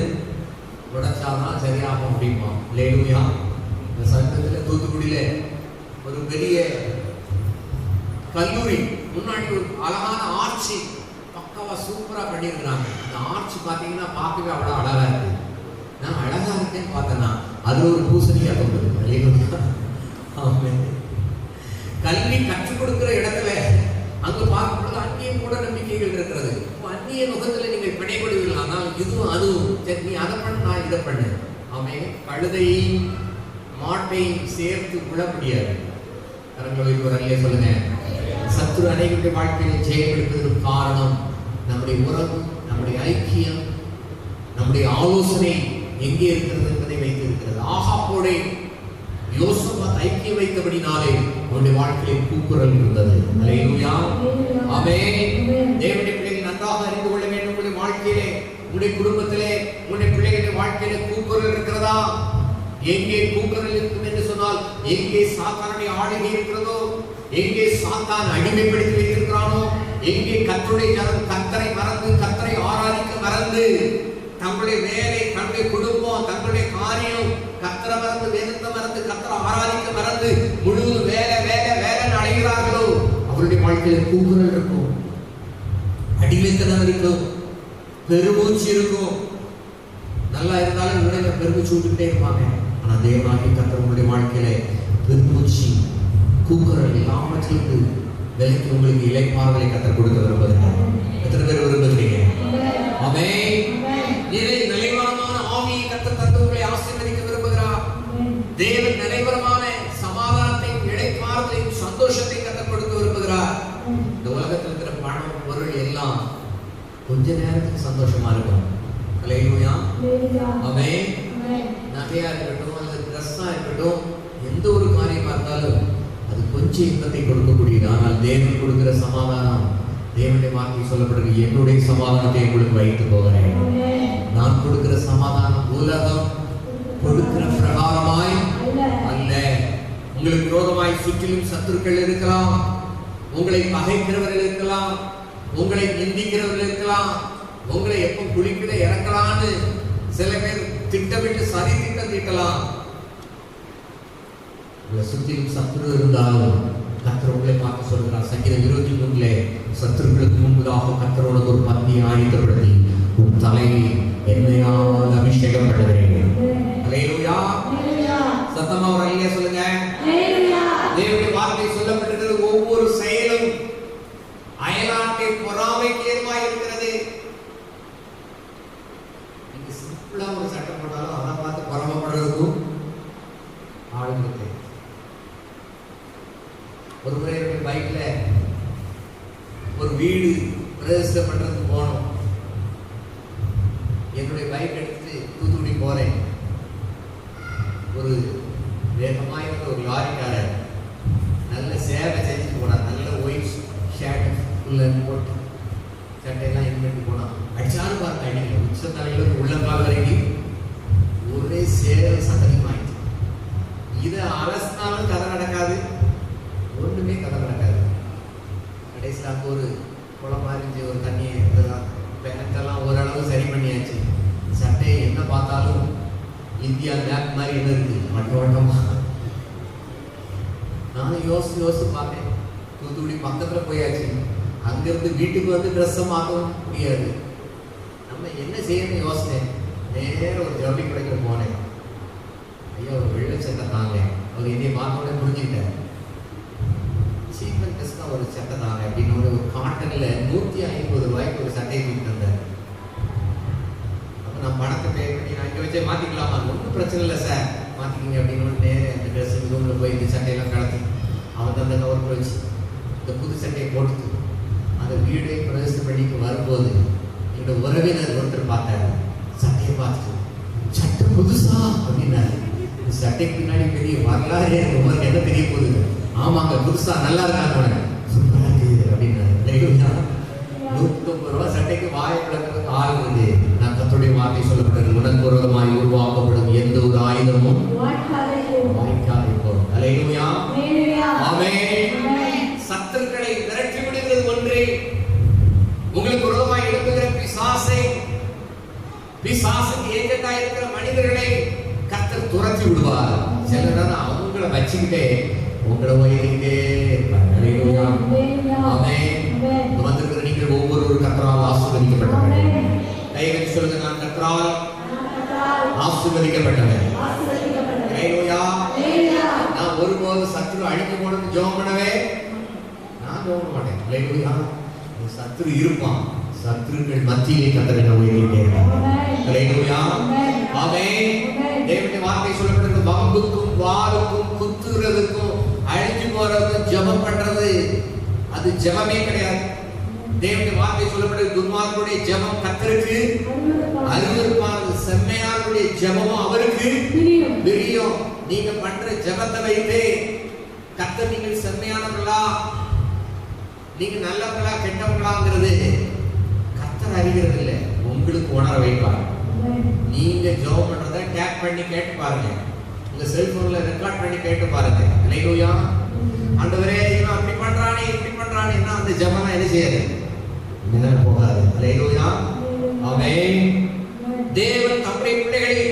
உடைச்சாதான் சரியாகும் அப்படிமா. அல்லேலூயா. இந்த சட்டத்துல தூத்துக்குடியில ஒரு பெரிய கல்லூரி முன்னாடி ஒரு அழகான ஆர்ச்சி பக்காவா சூப்பரா பண்ணியிருக்கிறாங்க. இந்த ஆர்ச்சி பாத்தீங்கன்னா பார்க்கவே அவ்வளவு அழகா இருக்கு. நான் அழகா இருக்கேன்னு பார்த்தேன்னா அதுல ஒரு பூசணிக்காய் தொங்குது. அல்லேலூயா. கல்வி கற்றுக் கொடுக்கிற இடத்துல அங்கு பார்க்கும்போது அந்நிய கூட நம்பிக்கைகள் இருக்கிறது. அந்நிய முகத்துல நீங்கள் பிணைப்படுவீர்கள். ஆனால் இதுவும் அதுவும் சரி, நீ அதை பண்ண, நான் இதை பண்ணு. அவன் கழுதையும் மாட்டையும் சேர்த்து விட முடியாது. கரங்களை வரலையே சொல்லுங்க. சத்துரு அனைவருடைய வாழ்க்கையை ஜெயம் எடுப்பதற்கு காரணம் நம்முடைய உறவு, நம்முடைய ஐக்கியம், நம்முடைய ஆலோசனை எங்கே இருக்கிறது என்பதை வைத்திருக்கிறது. ஆகாப்போட யோசபாத் ஐக்கியம் வைத்தபடினாலே அவருடைய வாழ்க்கையில் கூக்குரல் இருந்தது. அல்லேலூயா. ஆமென். தேவனுடைய பிள்ளைகள் நன்றாக அறிந்து கொள்ள வேண்டும். உங்களுடைய வாழ்க்கையிலே, உங்களுடைய குடும்பத்திலே, உங்களுடைய பிள்ளைகளுடைய வாழ்க்கையிலே கூக்குரல் இருக்கிறதா? எங்கே கூக்குரல் இருக்கும் என்று சொன்னால், எங்கே சாத்தானுடைய ஆளுகை இருக்கிறதோ, எங்கே சாத்தான் அடிமைப்படுத்தி வைத்திருக்கிறானோ, எங்கே கர்த்தருடைய ஜனம் கர்த்தரை மறந்து, கர்த்தரை ஆராதிக்க மறந்து, தங்களுடைய வேலை, தங்களுடைய குடும்பம், தங்களுடைய காரியம், கர்த்தரை மறந்து, வேதத்தை மறந்து, கர்த்தரை ஆராதிக்க மறந்து முழுவதும் வேலை வேலை வேலைன்னு அழைகிறார்களோ, அவருடைய வாழ்க்கையில் கூக்குரல் இருக்கும், அடிமைத்தனம் இருக்கும், பெருமூச்சு இருக்கும். நல்லா இருந்தாலும் உடனே பெருமூச்சு விட்டுக்கிட்டே இருப்பாங்க. ஆனா தேவனாகிய கர்த்தர் உங்களுடைய வாழ்க்கையில பெருமூச்சு, கூக்குரல் எல்லாவற்றிலிருந்து விலைக்கு உங்களுக்கு இளைப்பாறுதலை கர்த்தர் கொடுக்க விரும்புகிறார். எத்தனை பேர் விரும்புகிறீங்க? ஆமென். நிலைவரமான ஆவியை கர்த்தர் தந்து உங்களை ஆசீர்வதிக்க விரும்புகிறார். தேவன் நிலைவரமான சமாதானத்தையும் இளைப்பாறுதலையும் சந்தோஷத்தை கர்த்தர் கொடுக்க விரும்புகிறார். இந்த உலகத்தில் இருக்கிற பணம், பொருள் எல்லாம் கொஞ்ச நேரத்துக்கு சந்தோஷமா இருக்கும். அல்லேலூயா. ஆமென். நகையா இருக்கட்டும் அல்லது ட்ரெஸ்ஸா இருக்கட்டும், எந்த ஒரு காரியமா இருந்தாலும் அது கொஞ்சம் இன்பத்தை கொடுக்கக்கூடியது. ஆனால் தேவன் கொடுக்கிற சமாதானம், தேவனுடைய வார்த்தை சொல்லப்படுது, என்னுடைய சமாதானத்தை உங்களுக்கு வைத்து போகிறேன். நான் கொடுக்கிற சமாதானம் உலகம் கொடுக்கிற பிரகாரமாய் அல்ல. உங்களுக்கு விரோதமாய் சுற்றிலும் சத்துருக்கள் இருக்கலாம், உங்களை பகைக்கிறவர்கள் இருக்கலாம், உங்களை நிந்திக்கிறவர்கள் இருக்கலாம், உங்களை எப்போ குளிக்கல இறக்கலான்னு சில பேர் திட்டமிட்டு சரி திட்டம் தீட்டலாம். உங்களை சுற்றிலும் சத்துரு இருந்தாலும் கர்த்தர் உங்களை பார்த்து சொல்கிறார். சங்கீதம் 23 சத்துருக்களுக்கு முன்பதாக கர்த்தரோட ஒரு பந்தியை ஆயத்தப்படுத்தி உன் தலையை எண்ணெயால் அபிஷேகம் பண்ணுகிறேன். அல்லேலூயா. சத்தமா ஒரு அல்லேலூயா சொல்லுங்க. தேவனுடைய வார்த்தை சொல்லப்பட்டிருக்கிறது. ஒவ்வொரு செயலும் அயலாட்டை பொறாமைக்கு ஏதுவாக இருக்கிறது. நீங்க சிம்பிளா ஒரு சட்டம் போட்டாலும் அதை பார்த்து பொறாமப்படுறதுக்கும் ஆளுங்க. ஒரு முறை என்னுடைய பைக்ல ஒரு வீடு ரெஜிஸ்டர் பண்றதுக்கு போனோம். என்னுடைய பைக் எடுத்துட்டு தூத்துக்குடி போறேன். ஒரு வேகமாக ஒரு லாரிக்காரர் நல்ல சேவை செஞ்சுட்டு போனார். நல்ல ஒயிட் ஷர்ட் உள்ள போட்டு சட்டையெல்லாம் இது பண்ணிட்டு போனான். அடிச்சாலும் பாருங்க, அடிக்கல. உச்ச தலைகளுக்கு உள்ள கால் வரைக்கும் ஒரே சேர சகதிமாயிடுச்சு. இதை அலசினாலும் கதை நடக்காது, ஒன்றுமே கதை நடக்காது. கடைசியில் அங்கே ஒரு குளம் இருந்துச்சு, ஒரு தண்ணியை பேனட்டெல்லாம் ஓரளவு சரி பண்ணியாச்சு. சட்டையை என்ன பார்த்தாலும் இந்தியா மேப் மாதிரி என்ன இருக்கு, வட்ட வட்டமா. நானும் யோசிச்சு பார்த்தேன். தூத்துக்குடி பக்கத்தில் போயாச்சு. அங்கிருந்து வீட்டுக்கு வந்து ட்ரெஸ்ஸை மாற்றவும் முடியாது. நம்ம என்ன செய்யணும்னு யோசித்தேன். நேரம் ஒரு ஜவுளி கடைக்கு போனேன். ஐயா ஒரு வெள்ளை சட்டை தாங்க. அவர் என்னை பார்த்தோட புரிஞ்சுக்கிட்டார். சீப்பன் ட்ரெஸ் தான், ஒரு சட்டை தாங்க அப்படின்னு ஒரு காட்டனில் 150 ரூபாய்க்கு ஒரு சட்டையை தூக்கிட்டு வந்தார். அப்போ நான் பணத்தை பே பண்ணி நான் இங்கே வச்சே மாற்றிக்கலாமா? ஒன்றும் பிரச்சனை இல்லை சார், மாற்றிக்கிங்க அப்படின்னு நேரம் அந்த ட்ரெஸ் ரூமில் போய் இந்த சட்டையெல்லாம் கலத்தி அவன் அந்த கவருக்கு வச்சு இந்த புது சட்டையை போட்டு அந்த வீடை பிரவேசம் பண்ணிட்டு வரும்போது என்னோட உறவினர் ஒருத்தர் பார்த்தாரு. சட்டையை பார்த்துட்டு, சட்டை புதுசா அப்படின்னாரு. இந்த சட்டைக்கு பின்னாடி பெரிய வரலாறு உங்களுக்கு என்ன தெரிய போகுது? ஆமாங்க, புதுசா நல்லா இருக்காங்க, சூப்பரா இருக்குது அப்படின்னாரு. 150 ரூபாய் சட்டைக்கு வாயை விளக்குறதுக்கு ஆள் இருக்கு. நான் கர்த்தருடைய வார்த்தை சொல்லப்பட்டது, உனக்கு விரோதமாய் உருவாக்கப்படும் எந்த ஒரு ஆயுதமும் வாய்க்காது போகும். அல்லேலூயா, ஆமென். சத்துருக்களை விரட்டி விடுகிறது ஒன்றே. உங்களுக்கு விரோதமாய் எழுப்புகிற பிசாசுக்கு ஏஜெண்டா இருக்கிற மனிதர்களை கர்த்தர் துரத்தி விடுவார். சில நேரம் அவங்கள வச்சுக்கிட்டே உங்களை வயதிக்கிட்டே இருப்பாங்க. அல்லேலூயா, ஆமென். வந்திருக்கிற நீங்கள் ஒவ்வொரு கர்த்தரால் ஆசீர்வதிக்கப்பட்டவர்கள். கைகளை சொல்லுங்க, நான் கர்த்தரால் ஆசீர்வதிக்கப்பட்டவன். அல்லேலூயா. நான் ஒருபோது சத்துரு அழிக்க போனது ஜெபம் பண்ணவே நான் ஜெபம் மாட்டேன். அல்லேலூயா. சத்துரு இருப்பான், சத்துருக்கள் மத்தியிலே கர்த்தர் என்ன உயர்த்திட்டே இருக்கார். அல்லேலூயா, ஆமென். தேவனுடைய வார்த்தை சொல்லப்பட்டது, வம்புக்கும் வாளுக்கும் குத்துறதுக்கும் அழிஞ்சு போறது ஜெபம் பண்றது அது ஜெபமே கிடையாது. தேவனுடைய வார்த்தை சொல்லப்பட்டது, துன்மார்க்கருடைய ஜெபம் கர்த்தருக்கு அருவருப்பானது, செம்மையாருடைய ஜெபமும் அவருக்கு பிரியம். நீங்க பண்ற ஜெபத்தை வைத்து கர்த்தர் நீங்கள் செம்மையானவர்களா, நீங்க நல்லவங்களா கெட்டவங்களாங்கிறது கர்த்தர் அறிகிறது இல்லை, உங்களுக்கு உணர வைப்பார். நீங்க ஜெபம் பண்றதை டேப் பண்ணி கேட்டு பாருங்க, உங்க செல்போன்ல ரெக்கார்ட் பண்ணி கேட்டு பாருங்க. அல்லேலூயா. ஆண்டவரே இவன் அப்படி பண்றானே இப்படி பண்றானேன்னா அந்த ஜெபம் என்ன செய்யாது, என்ன போகாது. அல்லேலூயா, ஆமென். தேவன் தம்முடைய பிள்ளைகளை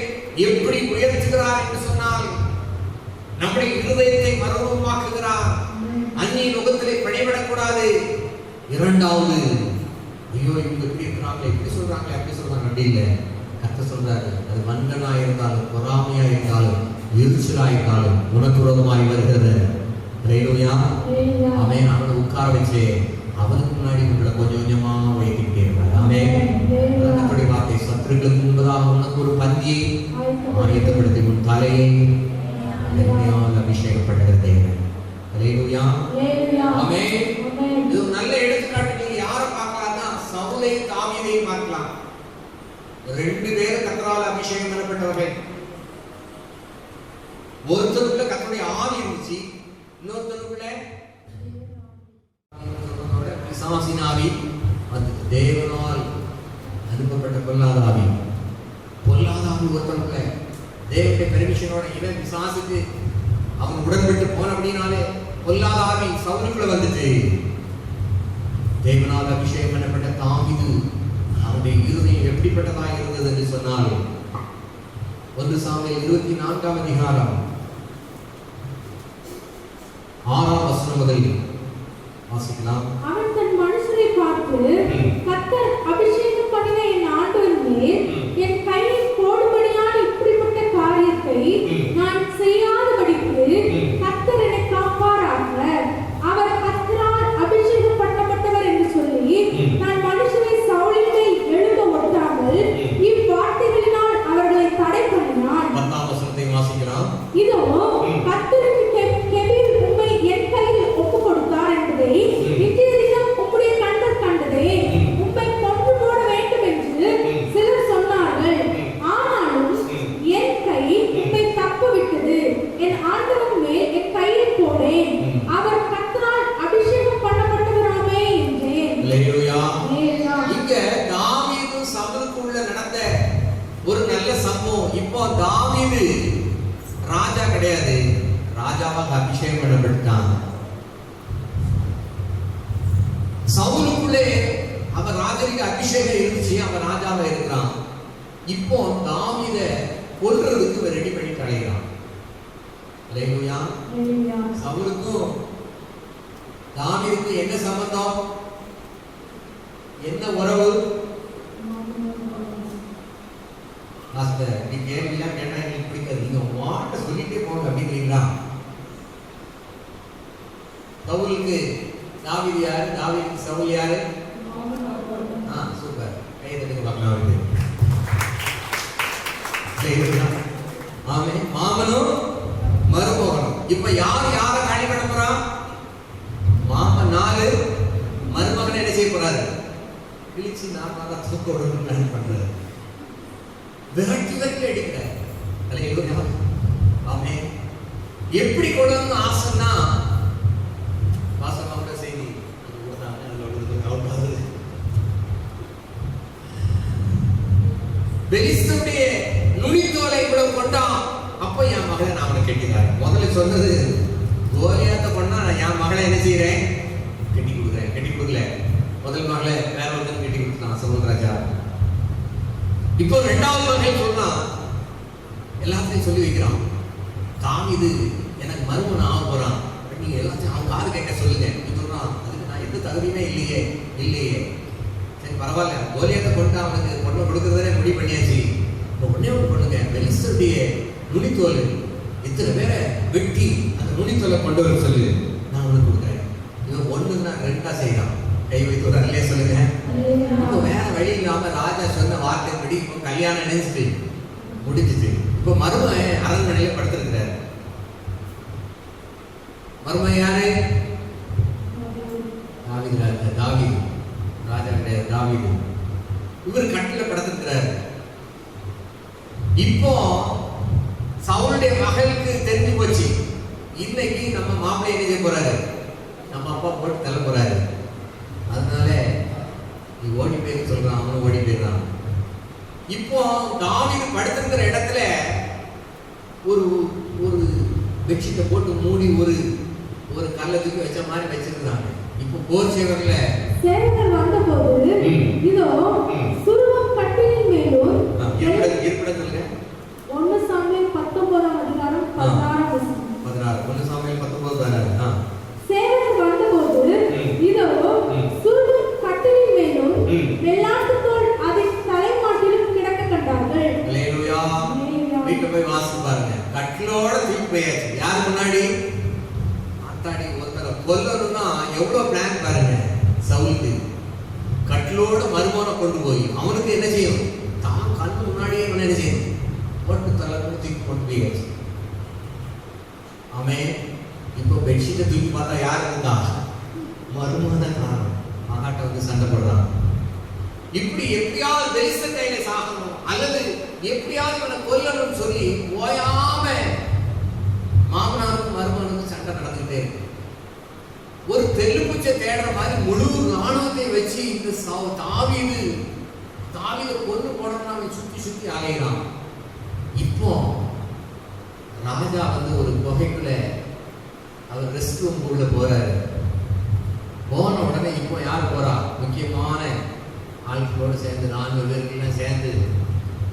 எப்படி உயர்த்துகிறார் என்று சொன்னால் நம்முடைய இருதயத்தை மறுரூபமாக்குகிறார். அந்நிய நுகத்திலே பணிபடக்கூடாது. இரண்டாவது, ஐயோ இவங்க எப்படி இருக்கிறாங்க, எப்படி சொல்றாங்க, எப்படி சொல்றாங்க அப்படி இல்லை. கர்த்தர் சொல்றாரு, அது மந்தனா இருந்தாலும் பொறாமையா இருந்தாலும் எரிச்சலா இருந்தாலும் உனக்கு விரோதமாய் வருகிறது. அல்லேலூயா, ஆமென். அவனை உட்கார வச்சு அவனுக்கு முன்னாடி உங்களை கொஞ்சம் கொஞ்சமா வைக்கிட்டே இருப்பாரு. ஆமென். கர்த்தருடைய வார்த்தை, சத்துருக்களுக்கு முன்பதாக உனக்கு ஒரு பந்தியை ஆயத்தப்படுத்தி உன் தலையை எண்ணெயால் அபிஷேகப்படுகிறது. அல்லேலூயா, ஆமென். இது ஒரு நல்ல எடுத்துக்காட்டு. நீங்க யாரை பார்க்கலாம்னா சவுலையும் தாவீதையும் பார்க்கலாம். 2 பேரும் கர்த்தரால் அபிஷேகம் பண்ணப்பட்டவர்கள். ஒருத்தருக்குள்ள கர்த்தருடைய ஆவி இருந்துச்சு, இன்னொருத்தருக்குள்ள பிசாசின் ஆவி. அது தேவனால் அனுப்பப்பட்ட பொல்லாத ஆவி. பொல்லாத ஆவி ஒருத்தருக்குள்ள தேவனுடைய பெர்மிஷனோட இவன் பிசாசுக்கு அவன் உடன்பட்டு போன அப்படின்னாலே பொல்லாத ஆவி சவுலுக்குள்ள வந்துட்டு தேவனால் அபிஷேகம் பண்ணப்பட்ட தாவீது அவனுடைய இருதயம் எப்படிப்பட்டதாக இருந்தது என்று சொன்னால் 1 சாமுவேல் 24ஆம் அதிகாரம் 6ஆம் வசனம் முதல் வாசிக்கலாம். அவன் தன் மனுஷரை பார்த்து, கர்த்தர் அபிஷேகம் பண்ணின என் ஆண்டவர் மேல் என் கையில் போடும்படியான இப்படிப்பட்ட காரியத்தை நான் செய்யாதபடிக்கு கர்த்தர் என்னை காப்பாராக. அவர் கர்த்தரால் அபிஷேகம் பண்ணப்பட்டவர் என்று சொல்லி நான் மனுஷரை சவுலின் மேல் எழுத ஒட்டாமல் இவ்வார்த்தைகளினால் அவர்களை தடை பண்ணினான். 10ஆம் வசனத்தை வாசிக்கலாம். இதோ கர்த்தருக்கு கெபீர் உம்மை என் கையில் ஒப்புக் கொடுத்தார் என்பதை இன்றைய தினம் உம்முடைய கண்கள் கண்டதே. என் ஆண்டவர் மேல் என் கையை போடேன், அவர் கர்த்தரால் அபிஷேகம் பண்ணப்பட்டவராமே என்றேன். அல்லேலூயா. அல்லேலூயா. இங்க தாவீது சவுலுக்குள்ள நடந்த ஒரு நல்ல சம்பவம். இப்போ தாவீது ராஜா கிடையாது, ராஜாவாக அபிஷேகம் பண்ணப்பட்டான். சவுலுக்குள்ளே அவன் ராஜனுக்கு அபிஷேகம் இருந்துச்சு, அவன் ராஜாவா இருக்கிறான். இப்போ தாவீத கொல்றதுக்கு ரெடி பண்ணி கலைகிறான். அல்லேலூயா. அல்லேலூயா. சவுலுக்கும் தாவீதுக்கும் என்ன சம்பந்தம், என்ன உறவு? மாஸ்டர் நீ கேள்விலாம் கேட்டா எனக்கு பிடிக்காது, நீங்க வாட்ட சொல்லிட்டே போங்க அப்படிங்கிறீங்களா? சவுலுக்கு தாவீது யாரு, தாவீதுக்கு சவுல் யாரு? சூப்பர், கையை தட்டுங்க பார்க்கலாம். அவருக்கு ஆமே, மாமனும் மருமகனும். இப்ப யார் யாரை காணி பண்ண போறான்? மாமன் 4, மருமகன் என்ன செய்ய போறாரு? கிழிச்சு 4 தூக்க விடணும்னு பிளான் பண்றாரு. விரட்டி அடிக்கிறார். அல்லேலூயா. ஆமே. எப்படி கொள்ளணும்னு ஆசைன்னா வாசகமான செய்தி பெலிஸ்தருடைய நுனித்தோலை இவ்வளவு கொண்டான். அப்ப என் மகளை நான் அவனை கெட்டிக்கிறேன். முதல்ல சொன்னது கோலியாத்த கொண்டா நான் என் மகளை என்ன செய்யறேன்? கெட்டி கொடுக்குறேன். கெட்டி கொடுக்கல, முதல் மகளை வேற ஒருத்தர் கெட்டி கொடுத்தான், சவுல் ராஜா. இப்போ 2வது மகன் சொல்றான், எல்லாத்தையும் சொல்லி வைக்கிறான். தாவீது எனக்கு மருமகன் ஆக போறான், நீங்க எல்லாத்தையும் அவங்க காது கேட்க சொல்லுங்க. சொல்றான், அதுக்கு நான் எந்த தகுதியுமே இல்லையே. சரி பரவாயில்ல, கோலியாத்தை கொண்டு அவனுக்கு பொண்ணை கொடுக்கறதே முடிவு பண்ணியாச்சு. இப்போ ஒன்னே ஒன்று பண்ணுங்க, பெலிஸ்தருடைய நுனித்தோல் இத்தனை பேரை வெட்டி அந்த நுனித்தோலை கொண்டு வர சொல்லு, நான் உனக்கு கொடுக்குறேன். இவன் 1ன்னா 2ஆ செய்யறான். கை வைத்து ஒரு அல்லையா சொல்லுங்க. இப்போ வேற வழி இல்லாம ராஜா சொன்ன வார்த்தைப்படி இப்போ கல்யாணம் நினைச்சிட்டு முடிஞ்சிட்டு இப்போ மருமகன் அரண்மனையில படுத்திருக்கிறார். மருமகன் யாரு? தாவீது ராஜா. தாவீது ராஜா கிடையாது, தாவீது. இவர் கட்டில படுத்திருக்கிறார். இப்போ சவுலுடைய மகளுக்கு தெரிஞ்சு போச்சு, இன்னைக்கு நம்ம மாப்பிள்ளை என்ன செய்ய போறாரு, நம்ம அப்பா போட்டு தள்ள போறாரு. அதனால நீ ஓடி போய் சொல்றான், அவனும் ஓடி போயிடுறான். இப்போ தாவீது படுத்திருக்கிற இடத்துல ஒரு ஒரு பெட்ஷீட்டை போட்டு மூடி ஒரு கல்லை தூக்கி வச்ச மாதிரி வச்சிருக்காங்க. இப்போ போர் சேவகர்ல சேவகர் வந்தபோது இதோ சுருவம் கட்டிலின் மேலும் இருப்பிடத்துல 1 சாமுவேல் 19ஆம் அதிகாரம் 16ஆம் வசனம். 1 சாமுவேல் 19:16. சேவகர் வந்தபோது இதோ சுருவம் கட்டிலின் மேலும் வெள்ளாட்டு தோல் அதன் தலைமாட்டிலும் கிடக்க கண்டார்கள். அல்லேலூயா. வீட்டுல போய் வாசி பாருங்க, கட்டிலோட தூக்கி போயாச்சு. யாரு முன்னாடி? ஆத்தாடி ஒருத்தரை கொல்லணும்னா எவ்வளவு பிளான் பாருங்க. சவுலுக்கு கட்டிலோட மருமகனை கொண்டு போய் அவனுக்கு என்ன செய்யும், தான் கண்ணு முன்னாடியே என்ன செய்யும், போட்டு தலைக்கு தூக்கி கொண்டு போயாச்சு. அவன் இப்போ பெட்ஷீட்டை தூக்கி பார்த்தா யார் இருந்தா? மருமகனை காரணம். மகாட்ட வந்து சண்டை போடுறான். இப்படி எப்படியாவது பெலிஸ்தர் கையில சாகணும் அல்லது எப்படியாவது இவனை கொல்லணும்னு சொல்லி ஓயாம மாமனாருக்கும் மருமகனுக்கும் சண்டை நடந்துகிட்டே இருக்கு. ஒரு தெல்லுக்குச்சை தேடுற மாதிரி முழு ராணுவத்தை வச்சு இந்த தாவீது கொண்டு போடணும்னு அவன் சுத்தி அலைகிறான். இப்போ ராஜா வந்து ஒரு குகைக்குள்ள அவர் ரெஸ்ட் ரூம் உள்ள போறாரு. போன உடனே இப்போ யார் போறா? முக்கியமான ஆட்களோடு சேர்ந்து 4 பேருக்கெல்லாம் சேர்ந்து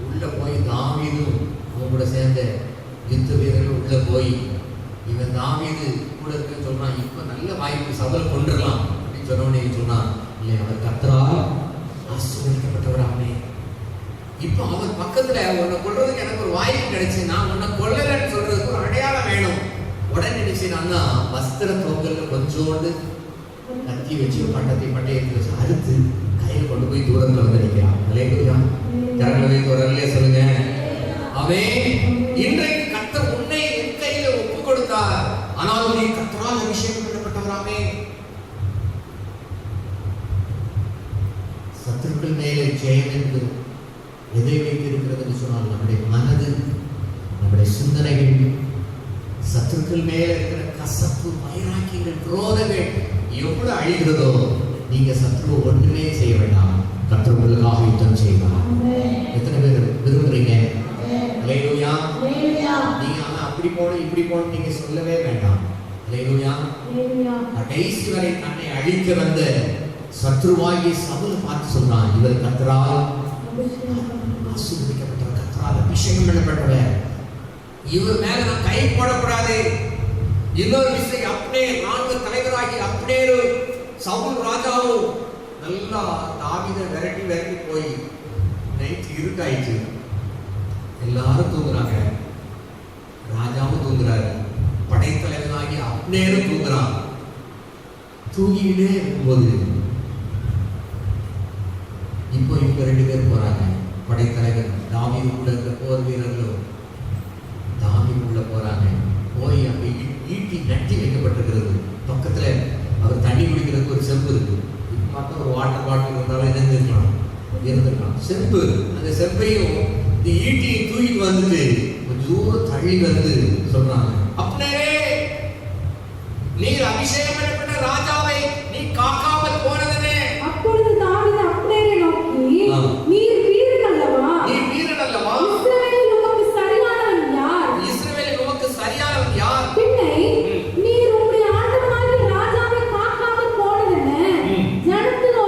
உள்ள போய் தாவீதும் அவங்களோட சேர்ந்த யுத்த வீரர்கள் உள்ள போய் இவன் தாவீது கூட இருக்குன்னு சொல்றான். இப்ப நல்ல வாய்ப்பு, சவுலை கொண்டுடலாம் அப்படின்னு சொன்னவனே சொன்னான், இல்லை அவர் கர்த்தரால் ஆசீர்வதிக்கப்பட்டவராமே. இப்போ அவன் பக்கத்துல உன்னை கொல்றதுக்கு எனக்கு ஒரு வாய்ப்பு கிடைச்சு, நான் உன்னை கொல்லலன்னு சொல்றதுக்கு ஒரு அடையாளம் வேணும். உடனே நினைச்சான்னா வஸ்திர தோங்கல்ல கொஞ்சோண்டு கத்தி வச்சு பட்டயத்தை வச்சு அறுத்து கையில் கொண்டு போய் தூரத்துல வந்து நிற்கிறான். அல்லேலூயா. கரங்களை வைத்து ஒரு அல்லேலூயா சொல்லுங்க. அவன் இன்றைக்கு கர்த்தர் உன்னை என் கையில ஒப்பு கொடுத்தார், ஆனால் நீ கர்த்தரால் அபிஷேகம் பண்ணப்பட்டவராமே. சத்துருக்கள் மேலே ஜெயம் என்று எதை வைத்திருக்கிறது என்று சொன்னால் நம்முடைய மனது, நம்முடைய சிந்தனைகள், சத்துருக்கள் மேல இருக்கிற கசப்பு, வைராக்கியங்கள், குரோதங்கள் எவ்வளவு அழிகிறதோ, நீங்க சத்ருவை ஒண்ணுமே செய்ய வேண்டாம். கர்த்தர் உங்களுக்காக யுத்தம் செய்வார். எத்தனை பேர் விரும்புறீங்க? அல்லேலூயா. நீங்க ஆனா அப்படி போகணும் இப்படி போகணும் நீங்க சொல்லவே வேண்டாம். அல்லேலூயா. கடைசி வரை தன்னை அழிக்க வந்த சத்ருவாகிய சவுல் பார்த்து சொல்றான், இவர் கர்த்தரால் ஆசீர்வதிக்கப்பட்டவர், கர்த்தரால் அபிஷேகம் பண்ணப்பட்டவர், இவர் மேல நான் கை போடக்கூடாது. இன்னொரு விஷயம், அப்னேர், 4 தலைவராகி அப்னேரும் சவுல் ராஜாவும் நல்லா தாவீதை விரட்டி போய் நைட் இருட்டாயிடுச்சு. எல்லாரும் தூங்குறாங்க, ராஜாவும் தூங்குறாரு, படைத்தலைவனாகி அப்னேரும் தூங்குறான். தூங்கிக்கிட்டே இருக்கும்போது இப்போ இவங்க 2 பேர் போறாங்க. படைத்தலைவர் தாவீது கூட இருக்க போர் வீரர்களும் தாவீது உள்ள போறாங்க. போய் அங்கே ஈட்டி நட்டி வைக்கப்பட்டிருக்கிறது. பக்கத்துல அவர் தண்ணி குடிக்கிறதுக்கு ஒரு செம்பு இருக்கு. இப்போ பார்த்தா ஒரு வாட்டர் பாட்டில் இருந்தாலும் இருந்திருக்கலாம் செம்பு. அந்த செம்பையும் இந்த ஈட்டியை தூக்கிட்டு வந்துட்டு கொஞ்சம் தூரம் தள்ளி வந்து சொல்றாங்க, அப்னேரே, நீர் அபிஷேகம் பண்ணப்பட்ட ராஜாவை நீ காக்காமல் போனதே. அப்பொழுது தாவீது அப்னேரை நோக்கி, நீர் வீரன் அல்லவா? நீர் வீரன் அல்லவா? இஸ்ரவேலில் உமக்கு சரியானவன் யார்? இஸ்ரவேலில் உமக்கு சரியானவன் யார்? பின்னை நீர் உம்முடைய ஆண்டவனாகிய ராஜாவை காக்காமல் போனதென்ன? ஜனத்தில்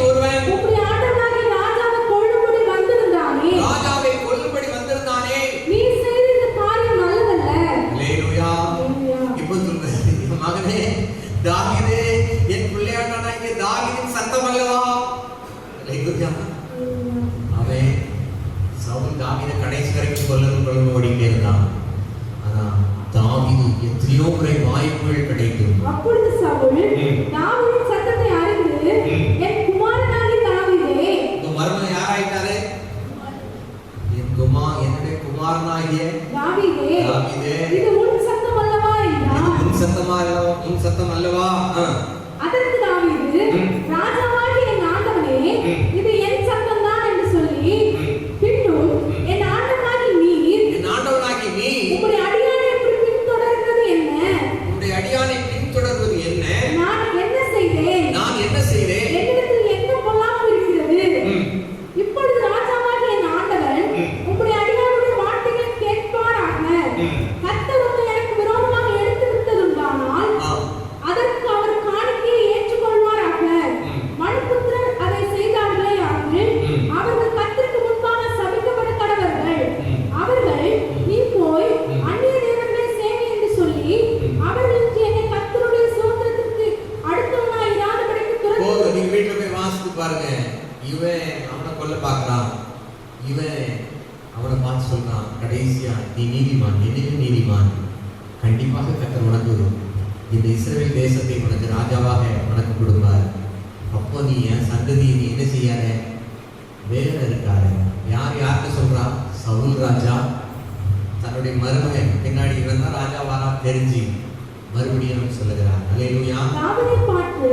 ஒருவன் உம்முடைய ஆண்டவனாகிய ராஜாவை கொல்லும்படி வந்திருந்தானே. ராஜாவை கொல்லும்படி வந்திருந்தானே. நீர் செய்த இந்த காரியம் நல்லதல்ல. அல்லேலூயா. இப்போ சொல்றாரு, மகனே தாவீதே, என் பிள்ளையாண்டானாகிய தாவீதின் சத்தம் அல்லவா? அல்லேலூயா. அவன் சவுல் தாவீதை கடைசி வரைக்கும் கொல்லணும் ஓடிக்கிட்டே இருந்தான். ஆனா தாவீது எத்தனையோ முறை வாய்ப்புகள் கிடைக்கும். அப்பொழுது சவுல் தாவீதின் சத்தத்தை அறிந்து, என் குமாரனாகிய தாவீதே. மருமகன் யாராயிட்டாரு? என்னுடைய குமாரனாகிய தாவீதே, இது உன் சத்தம் அல்லவா என்றான். உன் சத்தம் அல்லவா? அதற்கு தாவீது, ராஜாவாகிய என் ஆண்டவனே, இது என் சத்தம் தான் என்று சொல்லி, பின்னும் என் ஆண்டவனாகிய நீர் உம்முடைய அடியானை எப்படி பின்தொடர்கிறது என்ன? உம்முடைய அடியானை பின்தொடர்வது என்ன? நான் என்ன செய்தேன்? என்னிடத்தில் என்ன பொல்லாப்பு இருக்கிறது? இப்பொழுது ராஜாவாகிய என் ஆண்டவன் உம்முடைய அடியானுடைய வார்த்தைகளை கேட்பாராக. கர்த்தர் உம்மை எனக்கு விரோதமாக எடுத்து விட்டதுண்டானால் அதற்கு அவர் காணிக்கையை ஏற்றுக்கொள்வாராக. மனுபுத்திரர் அதை செய்தார்களே ஆகில் அவர்கள் கர்த்தருக்கு முன்பாக சபிக்கப்பட கடவர்கள். அவர்கள், நீ போய் அந்நிய தேவர்களை சேவி என்று சொல்லி அவர்களுக்கு என்னை கர்த்தருடைய சுதந்திரத்திற்கு அடுத்தவனாய் இராதபடிக்கு துரத்தி. நீங்க வீட்டுல போய் வாசித்து பாருங்க. இவன் அவனை கொல்ல பார்க்கறான். இவன் அவனை பார்த்து சொல்றான், கடைசியா நீ நீதிமான், என்னையும் நீதிமான், கண்டிப்பாக கர்த்தர் உனக்கு இந்த இஸ்ரவேல் தேசத்தை உனக்கு ராஜாவாக உனக்கு கொடுப்பார். அப்போ நீ என் சந்ததி நீ என்ன செய்யாத, வேற இருக்காரு. யார்கிட்ட சொல்றா? சவுல் ராஜா தன்னுடைய மருமகன் பின்னாடி இவன் தான் ராஜாவாரா தெரிஞ்சு மறுபடியும் சொல்லுகிறார். அல்லேலூயா. தாவீதை பார்த்து,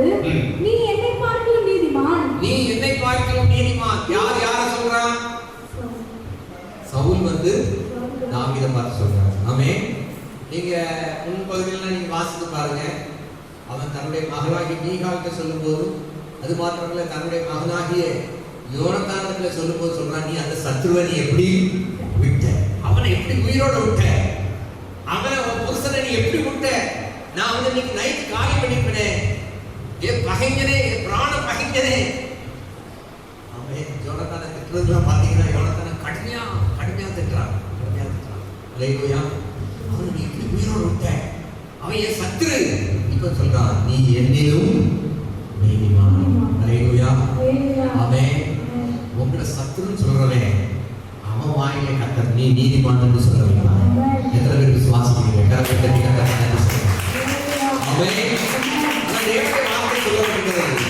நீ என்னை பார்க்கிலும் நீதிமான். யார சொல்றா? சவுல் வந்து தாவீதை பார்த்து சொல்றார். ஆமென். நீங்க முன்பகுதியில் நீங்க வாசித்து பாருங்க. அவன் தன்னுடைய மகளாகிய மீகாலுக்கு சொல்லும் போது, அது மாத்திரமல்ல தன்னுடைய மகனாகிய யோனத்தானுக்கு சொல்லும் போது சொல்றான், நீ அந்த சத்ருவை நீ எப்படி விட்ட? அவனை எப்படி உயிரோட விட்ட? அவனை புருஷனை நீ எப்படி விட்ட? நான் அவனை இன்னைக்கு நைட் காயம் பண்ணிப்பேன். என் பகைஞனே, என் பிராண பகைஞனே. அவன் யோனத்தானை திட்டுறதுலாம் பார்த்தீங்கன்னா யோனத்தானை கடுமையா திட்டுறான். அல்லேலூயா. அவனை நீ எப்படி உயிரோடு விட்ட? அவன் என் சத்துரு. இப்ப சொல்றான், நீ என்னிலும் நீதிமான். அல்லேலூயா. அவன் உங்களை சத்துருன்னு சொல்றவன், அவன் வாயிலே கர்த்தர் நீ நீதிமான் என்று சொல்ல வைக்கலாம். எத்தனை பேர் விசுவாசிக்கிறீங்க? கர்த்தர் கட்டி கர்த்தர் நன்றி சொல்லுங்க. அவன் தேவனுடைய வார்த்தை சொல்லப்படுகிறது.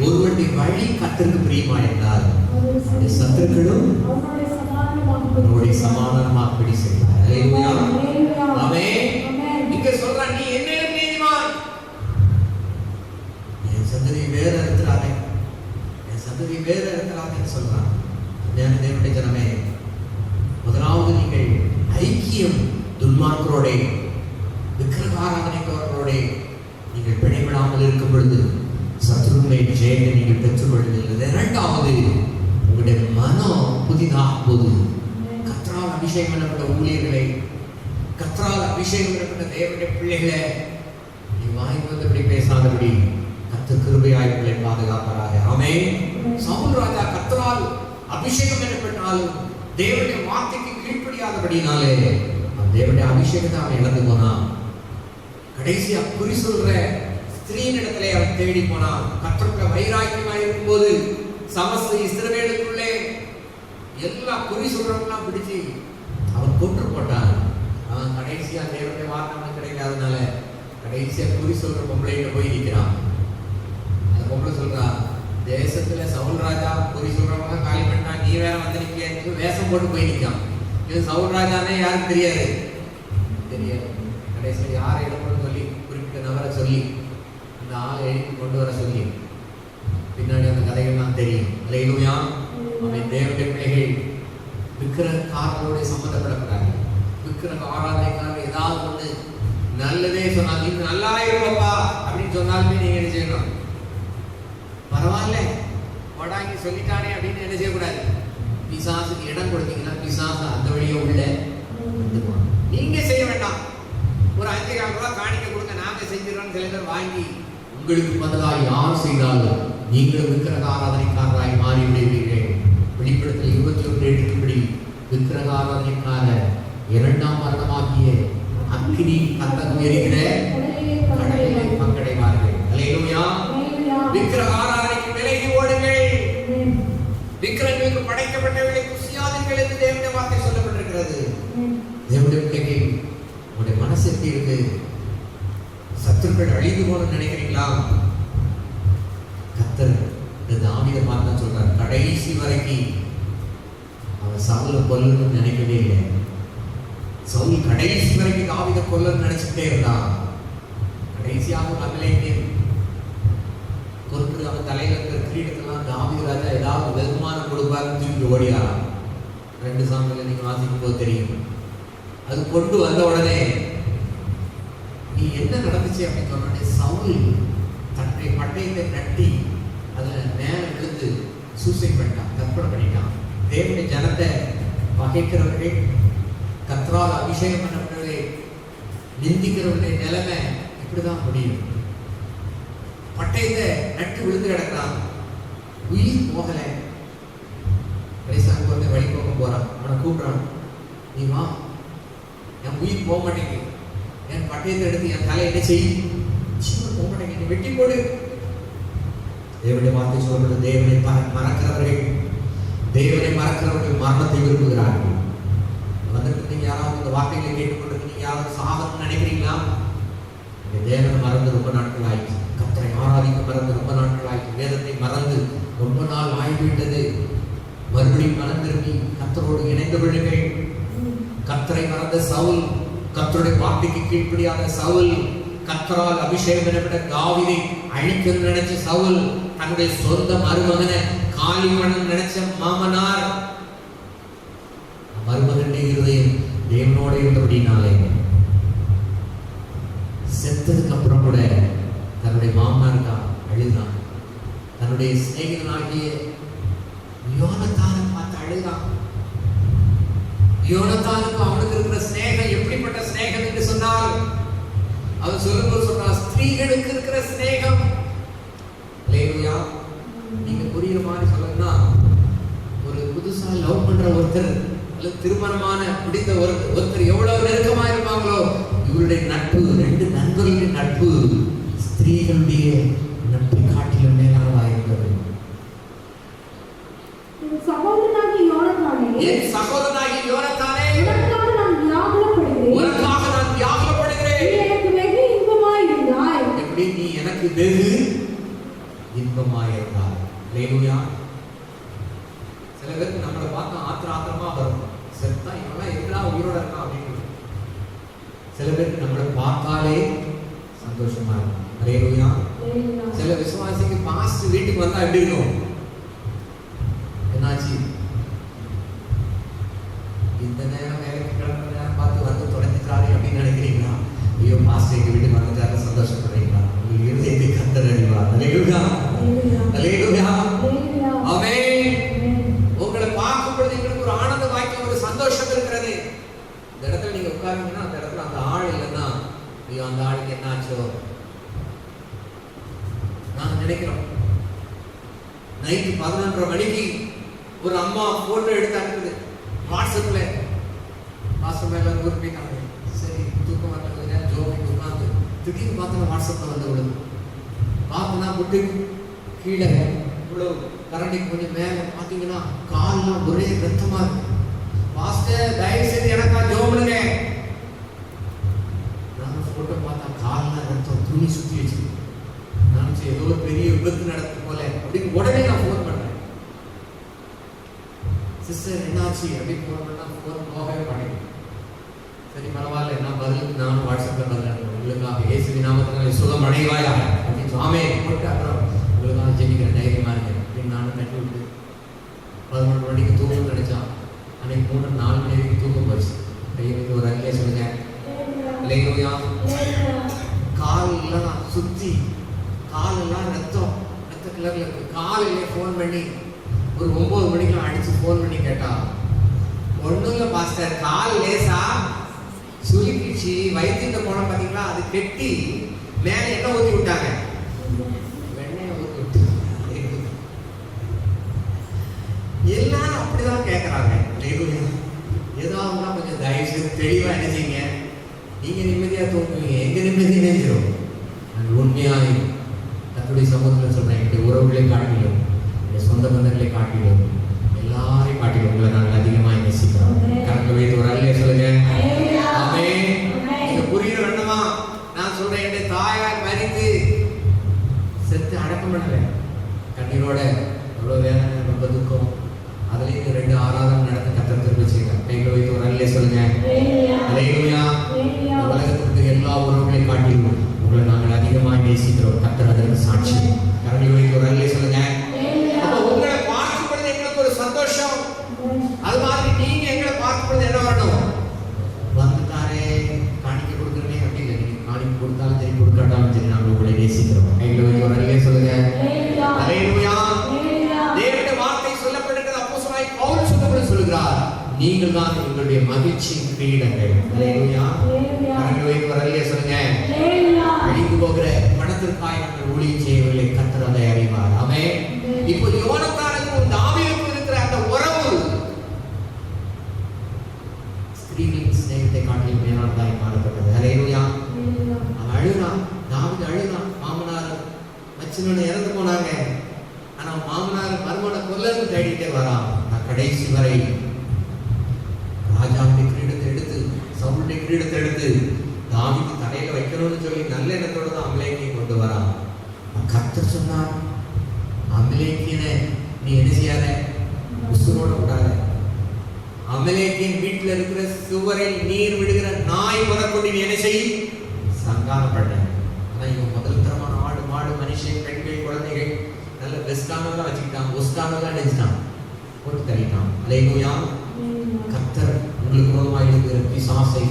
ஒருவனுடைய வழி கர்த்தருக்கு பிரியமா இருந்தால் அவனுடைய சத்துருக்களும் அவனுடைய சமாதானமாகபடி செய்வார். அல்லேலூயா. ஆமென். இங்க சொல்றான், நீ என்னிலும் நீதிமான், என் சந்ததியை வேற இருக்கிறாரே, என் சந்ததியை வேற இருக்கிறாரேன்னு சொல்றான். தேவனுடைய ஜனமே, முதலாவது நீங்கள் ஐக்கியம் துன்மார்க்கரோட விக்கிரக ஆராதனைக்காரர்களோட நீங்கள் பிணைவிடாமல் இருக்கும் பொழுது சத்துருவை ஜெயத்தை நீங்கள் பெற்றுக்கொள்வதில்லை. இரண்டாவது, உங்களுடைய மனம் புதிதாகும் போது கர்த்தரால் அபிஷேகம் பண்ணப்பட்ட ஊழியர்களை, கர்த்தரால் அபிஷேகம் பண்ணப்பட்ட தேவனுடைய பிள்ளைகளை நீ வாங்கி வந்தபடி பேசாதபடி கர்த்தர் கிருபையாய் உங்களை பாதுகாப்பாராக. ஆமென். சவுல் ராஜா கர்த்தரால் அபிஷேகம் பண்ணப்பட்டாலும் தேவனுடைய வார்த்தைக்கு கீழ்ப்படியாதபடினாலே தேவனுடைய அபிஷேகத்தை அவன் இழந்து போனான். கடைசியா குறி சொல்ற ஸ்திரீயின் இடத்திலே அவன் தேடி போனான். கர்த்தருடைய வைராக்கியமாய் இருக்கும்போது சமஸ்த இஸ்ரவேலுக்குள்ளே எல்லா குறி சொல்றவங்களாம் பிடிச்சு அவன் கொன்று போட்டான். அவன் கடைசியா தேவனுடைய வார்த்தை கிடைக்காதனால கடைசியா குறி சொல்ற பொம்பளைகிட்ட போய் நிற்கிறான். அந்த பொம்பளை சொல்றா, தேசத்துல சவுல் ராஜா குறி சொல்றவங்க காலி பண்ணா, நீ வேற வந்து நிக்க, வேஷம் போட்டு போய் நிற்கான். இது சவுல் ராஜானே யாருக்கு தெரியாது. கடைசியில் யாரை இடப்படும் சொல்லி குறிப்பிட்ட நபரை சொல்லி அந்த ஆளை எழுப்பி கொண்டு வர சொல்லி பின்னாடி அந்த கதைகள்லாம் தெரியும். அல்லேலூயா. அவன் தேவனுடைய பிள்ளைகள் விக்கிரகக்காரர்களோட சம்மந்தப்படக்கூடாது. விக்கிரக ஆராதனைக்காரர் ஏதாவது ஒண்ணு நல்லதே சொன்னால், நீங்க நல்லா இருப்பா அப்படின்னு சொன்னாலுமே நீங்க என்ன செய்யணும்? பரவாயில்ல வடாங்கி சொல்லிட்டானே அப்படின்னு என்ன செய்யக்கூடாது. பிசாசுக்கு இடம் கொடுத்தீங்கன்னா பிசாசு அந்த வழியை உள்ள நீங்க செய்ய வேண்டாம். ஒரு 5,000 ரூபாய் காணிக்க கொடுங்க, நாங்க செஞ்சிடறோம் சில பேர் வாங்கி உங்களுக்கு பதிலாக யார் செய்தாலும் நீங்களும் விக்கிரக ஆராதனைக்காரராய் மாறி விடுவீர்கள். வெளிப்படுத்தல் 21:8 விக்கிரக ஆராதனைக்கார 2ஆம் மரணமாகிய அக்கினி கத்தகம் எரிகிற கடலிலே பங்கடைவார்கள். அல்லேலூயா. விக்கிரக ஆராதனைக்கு விலகி ஓடுங்கள். விக்கிரகங்களுக்கு படைக்கப்பட்டவர்களை குசியாதீர்கள் என்று தேவனுடைய வார்த்தை சொல்லப்பட்டிருக்கிறது. தேவனுடைய பிள்ளைகள், உங்களுடைய மனசு எப்படி இருக்கு? சத்துருக்கள் அழிந்து போன நினைக்கிறீங்களா? கர்த்தர் இந்த தாவீதை பார்த்து சொல்றார், கடைசி வரைக்கும் அவன் சவுலை கொல்லணும்னு நினைக்கவே இல்லை. சவுல் கடைசி வரைக்கும் தாவீதை கொல்லணும்னு நினைச்சுட்டே இருந்தான். கடைசியாக அமலேக்கியன் கொடுக்குற அவன் தலையில இருக்கிற கிரீடத்தெல்லாம் தாவீது ராஜா ஏதாவது வெகுமானம் கொடுப்பாருன்னு தூக்கி ஓடியாராம். 2 சாமியில நீங்க வாசிக்கும் போது தெரியும். அது கொண்டு வந்த உடனே நீ என்ன நடந்துச்சு அப்படின்னு சொன்ன சவுல் தன்னுடைய பட்டயத்தை நட்டி அதுல மேல விழுந்து சூசைட் பண்ணிட்டான், தற்கொலை பண்ணிட்டான். தேவனுடைய ஜனத்தை பகைக்கிறவர்கள், கர்த்தரால் அபிஷேகம் பண்ணவர்களே நிந்திக்கிறவர்களுடைய நிலைமை இப்படிதான் முடியும். பட்டயத்தை நட்டு விழுந்து கிடக்கிறான், உயிர் போகல. கடைசியாக வந்து வழி போக போறான். அவனை கூப்பிடுறான், நீ வா, என் உயிர் போக மாட்டேங்குது, என் பட்டயத்தை எடுத்து என் தலை என்ன செய்யும், போக மாட்டேங்குது, வெட்டி போடு. தேவனுடைய வார்த்தை சொல்றது, தேவனை மறக்கிறவர்கள் மரணத்தை விரும்புகிறார்கள். வந்துட்டு நீங்க யாராவது இந்த வார்த்தைகளை கேட்டுக்கொண்டு நீங்க யாராவது சாகணும்னு நினைக்கிறீங்களா? தேவனை மறந்து ரொம்ப நாட்கள் ஆயிடுச்சு, கர்த்தரை ஆராதிக்க மறந்து ரொம்ப நாட்கள் ஆயிடுச்சு, வேதத்தை மறந்து ரொம்ப நாள் ஆகிவிட்டது. மறுபடியும் மனம் திரும்பி கர்த்தரோடு இணைந்து விழுங்கள். கர்த்தரை மறந்த சவுல், கர்த்தருடைய வார்த்தைக்கு கீழ்ப்படியாத சவுல், கர்த்தரால் அபிஷேகம் பண்ணப்பட்ட தாவீதை அழிக்க நினைச்ச சவுல், தன்னுடைய சொந்த மருமகனை காலி பண்ண நினைச்ச மாமனார், மருமகனுடைய இருதயம் தேவனோடு இருந்தபடினாலே செத்ததுக்கு அப்புறம் கூட தன்னுடைய மாமனாருக்கா அழுதான். தன்னுடைய சிநேகிதனாகிய யோனத்தானை பார்த்து அழுதான். யோனத்தானுக்கு அவனுக்கு இருக்கிற ஸ்நேகம் எப்படிப்பட்ட ஸ்நேகம் என்று சொன்னால், அவன் சொல்லும்போது சொல்றான், ஸ்திரீகளுக்கு இருக்கிற ஸ்நேகம். அல்லேலூயா. நீங்க புரியுற மாதிரி சொல்லணும்னா, ஒரு புதுசா லவ் பண்ற ஒருத்தர் அல்லது திருமணமான முடிந்த ஒருத்தர் எவ்வளவு நெருக்கமா இருப்பாங்களோ, இவருடைய நட்பு, 2 நண்பர்களுடைய நட்பு ஸ்திரீகளுடைய நட்பை காட்டிலும் மேலானதாக இருக்கிறது. என் சகோதரனாகிய யோனத்தானே, உனக்காக நான் வியாகுலப்படுகிறேன். எனக்கு வெகு இன்பமாயிருந்தாய். எப்படி நீ எனக்கு வெகு இன்பமாயிருந்தாய். அல்லேலூயா. சில பேருக்கு நம்மளை பார்த்தா ஆத்திரமா வரும், செத்தா இவெல்லாம் எங்கடா உயிரோட இருக்கான் அப்படின்னு. சில பேருக்கு நம்மளை பார்த்தாலே சந்தோஷமா இருக்கும். அல்லேலூயா. சில விசுவாசிக்கு பாஸ்ட் வீட்டுக்கு வந்தா எப்படி இருக்கும்? என்னாச்சு, இந்த நேரம் வேலைக்கு கிளம்புற நேரம் பார்த்து வந்து தொடங்கிட்டாரே பாஸ்டர் எங்க வீட்டுக்கு வந்துட்டாரு சந்தோஷப்படுறீங்களா? உங்கள் இருதயத்தை கர்த்தர் அறிவார். அல்லேலூயா, அல்லேலூயா, ஆமென். உங்களை பார்க்கும் பொழுது எங்களுக்கு ஒரு ஆனந்த வாய்க்க ஒரு சந்தோஷம் இருக்கிறது. இந்த இடத்துல நீங்க உட்காருங்கன்னா அந்த இடத்துல அந்த ஆள் இல்லைன்னா ஐயோ அந்த ஆளுக்கு என்ன ஆச்சோ நாங்க நினைக்கிறோம். நைட்டு 11:30 மணிக்கு ஒரு அம்மா போட்டோ எடுத்து அனுப்புது வாட்ஸ்அப்ல. வாட்ஸ்அப்ல எல்லாம் ஊருக்கு போயிட்டாங்க. சரி தூக்கம் வரல, ஜோபிக்கு உட்காந்து திடீர்னு பார்த்தா வாட்ஸ்அப்ல வந்து விடுது. பார்த்தோன்னா முட்டு கீழே இவ்வளோ கரண்டிக்கு கொஞ்சம் மேலே பார்த்தீங்கன்னா கால்லாம் ஒரே ரத்தமா இருக்கு. பாஸ்டர் தயவு செய்து எனக்கா ஜோபுங்க. நான் போட்டோ பார்த்தா கால்லாம் ரத்தம், துணி சுற்றி வச்சு நினைச்சு ஏதோ ஒரு பெரிய விபத்து நடக்குது போல அப்படின்னு உடனே நான் ஃபோன் பண்றேன். சிஸ்டர் என்னாச்சு அப்படின்னு ஃபோன் பண்ணா ஃபோன் போகவே மாட்டேங்குது. சரி பரவாயில்ல, நான் பதிலுக்கு நானும் வாட்ஸ்அப்ல பதில் உங்களுக்காக இயேசுவின் நாமத்தினாலே சுகம் அடைவாயாக அப்படின்னு ஆமென் போட்டு அப்புறம் உங்களுக்காக ஜெபிக்கிறேன் தைரியமா இருக்கேன் அப்படின்னு நானும் தட்டி விட்டு 11 மணிக்கு தூக்கம் நினைச்சான். அன்னைக்கு 3-4 மணி வரைக்கும் தூக்கம் போச்சு. கையில் ஒரு அங்கே சொல்லுங்க. அல்லேலூயா. காலெல்லாம் சுத்தி காலெல்லாம் ரத்தம் ரத்த கிளர்ல இருக்கு. காலையிலே ஃபோன் பண்ணி ஒரு 9 மணிக்கெல்லாம் அடிச்சு ஃபோன் பண்ணி கேட்டா ஒன்றும் இல்லை பாஸ்டர், கால் லேசா சுருக்கிச்சு, வைத்தியத்தை போன பார்த்தீங்களா அது கெட்டி மேலே என்ன ஊற்றி விட்டாங்க, வெண்ணையை ஊற்றி விட்டாங்க. எல்லாரும் அப்படிதான் கேட்குறாங்க. ஏதாவது கொஞ்சம் தயவு செய்து தெளிவாக என்ன செய்யுங்க. நீங்க நிம்மதியாக தூங்குவீங்க, எங்க நிம்மதி நினைஞ்சிடும். அது உண்மையாக தன்னுடைய சமூகத்தில் சொல்றேன். என்னுடைய உறவுகளை காட்டிலும் என்னுடைய சொந்த பந்தங்களை காட்டிலும் எல்லாரையும் காட்டிலும் உங்களை நாங்கள் அதிகமாக நேசிக்கிறோம். கணக்கு வைத்து ஒரு அல்லையே சொல்லுங்க. ஆமென். நீங்க புரியுற வேண்டுமா? நான் சொல்றேன், என்னுடைய தாயார் மரித்து செத்து அடக்கம் பண்ணல, கண்ணீரோட எவ்வளோ வேதனை, ரொம்ப துக்கம். அதுலேயும் 2 ஆராதனை நடத்த கத்தர் தெரிவிச்சுங்க. கைகளை வைத்து ஒரு அல்லையே சொல்லுங்க. அல்லேலூயா. உலகத்திற்கு எல்லா உறவுகளையும் காட்டிலும் உங்களை நாங்கள் அதிகமாக நேசிக்கிறோம். கத்தர் அதற்கு சாட்சி. கரங்களை வைத்து ஒரு அல்லையே சொல்லுங்க. அப்போ உங்களை பார்க்கும் பொழுது எங்களுக்கு ஒரு சந்தோஷம். அது மாதிரி நீங்க எங்களை பார்க்கும் பொழுது என்ன வரணும்? வந்துட்டாரே காணிக்க கொடுக்குறேனே அப்படி இல்லை. நீங்க காணிக்க கொடுத்தாலும் சரி கொடுக்காட்டாலும் சரி நாங்கள் உங்களை நேசிக்கிறோம். கைகளை வைத்து ஒரு அல்லையே சொல்லுங்க. அல்லேலூயா. தேவனுடைய வார்த்தை சொல்லப்படுகிறது. அப்போஸ்தலனாகிய பவுல் சொல்லுகிறார், நீங்கள் தான் எங்களுடைய மகிழ்ச்சியின் கிரீடங்கள். அல்லேலூயா. கரங்களை வைத்து ஒரு அல்லையே சொல்லுங்க. அழிந்து போகிற பணத்திற்காக நாங்கள் ஊழியம் செய்யவில்லை, கர்த்தர் அதை அறிவார். ஆமென். இப்போ யோனத்தானுக்கும் தாவீதுக்கும் இருக்கிற அந்த உறவு ஸ்திரீகளின் சிநேகத்தை காட்டிலும் மேலானதாய் காணப்பட்டது. அல்லேலூயா. அவன் அழுதான், தாவீது அழுதான். மாமனார் மச்சினோட இறந்து போனாங்க. ஆனா மாமனார் மருமனை கொல்லன்னு தேடிட்டே வரான். நான் கடைசி வரை ராஜாவுடைய கிரீடத்தை எடுத்து சவுலுடைய கிரீடத்தை எடுத்து தாவீது தலையில வைக்கணும்னு சொல்லி நல்ல எண்ணத்தோட தான் அமலேக்கியை கொண்டு வரான். கர்த்தர் சொன்னார், அமலேக்கியனை நீ என்ன செய்யாத, உசுரோட விடாத. அமலேக்கியன் வீட்டில் இருக்கிற சுவரில் நீர் விடுகிற நாய் முதற்கொண்டு நீ என்ன செய், சங்காரப்பட்ட. ஆனா இவன் முதல் தரமான ஆடு மாடு மனுஷன் பெண்கள் குழந்தைகள் நல்ல பெஸ்டானதெல்லாம் வச்சுக்கிட்டான், ஒஸ்டானதெல்லாம் நினைச்சிட்டான், போட்டு தள்ளிட்டான். அல்லேலூயா. கர்த்தர் உங்களுக்கு மூலமாக இருக்கிற பிசாசை,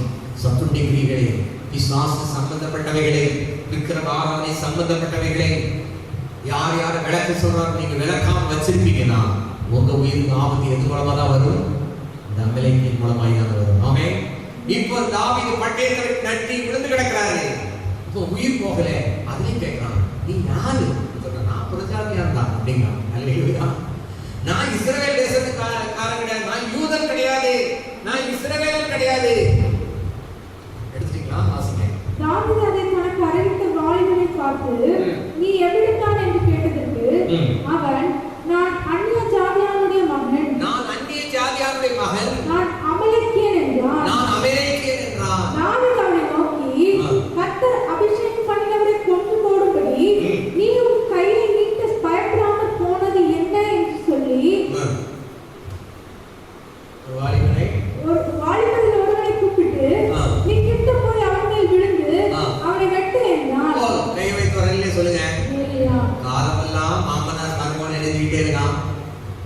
சத்துருடைய கிரியைகளை, பிசாசு சம்பந்தப்பட்டவைகளை, விக்கிரக ஆராதனை சம்பந்தப்பட்டவைகளை யார் யார் விளக்க சொல்றாங்க, நீங்க விளக்காம வச்சிருப்பீங்கன்னா உங்க உயிருக்கு ஆபத்து எது மூலமா தான் வரும்? இந்த அமலேக்கின் மூலமாய் தான் வரும். ஆமென். இப்போ தாவீது பட்டயத்தை நட்டி விழுந்து கிடக்கிறாரு. இப்போ உயிர் போகல. அதுலயும் கேட்கிறான், நீ யாரு? நான் புரஜாதியா இருந்தா அப்படிங்க. அல்லேலூயா. நான் இஸ்ரவேல் தேசத்துக்காரன் கிடையாது, நான் யூதன் கிடையாது, நான் இஸ்ரவேலன் கிடையாது. எடுத்துட்டீங்களா? வாசிங்க. தாவீது அதை தனக்கு அறிவித்த வாலிபனை பார்த்து, நீ எவ்விடத்தான் என்று கேட்டதற்கு அவன், நான் அந்நிய ஜாதியானுடைய மகன், நான் அந்நிய ஜாதியானுடைய மகன், நான் அமலேக்கியன் என்றான். நான் அமலேக்கியன் என்றான். தாவீது அவனை நோக்கி, கர்த்தர் அபிஷேகம் பண்ணினவரை கொண்டு போடும்படி நீ உன் கையை நீட்ட பயப்படாமல் போனது என்ன என்று சொல்லி வாலிபனில் ஒருவனை கூப்பிட்டு, நீ கிட்ட போய் அவன் மேல் விழுந்து அவனை வெட்டு என்றான். கை வைத்து வரல சொல்லுங்க. காலமெல்லாம் மாமனார் மருமகன் எழுதிக்கிட்டே இருக்கான்,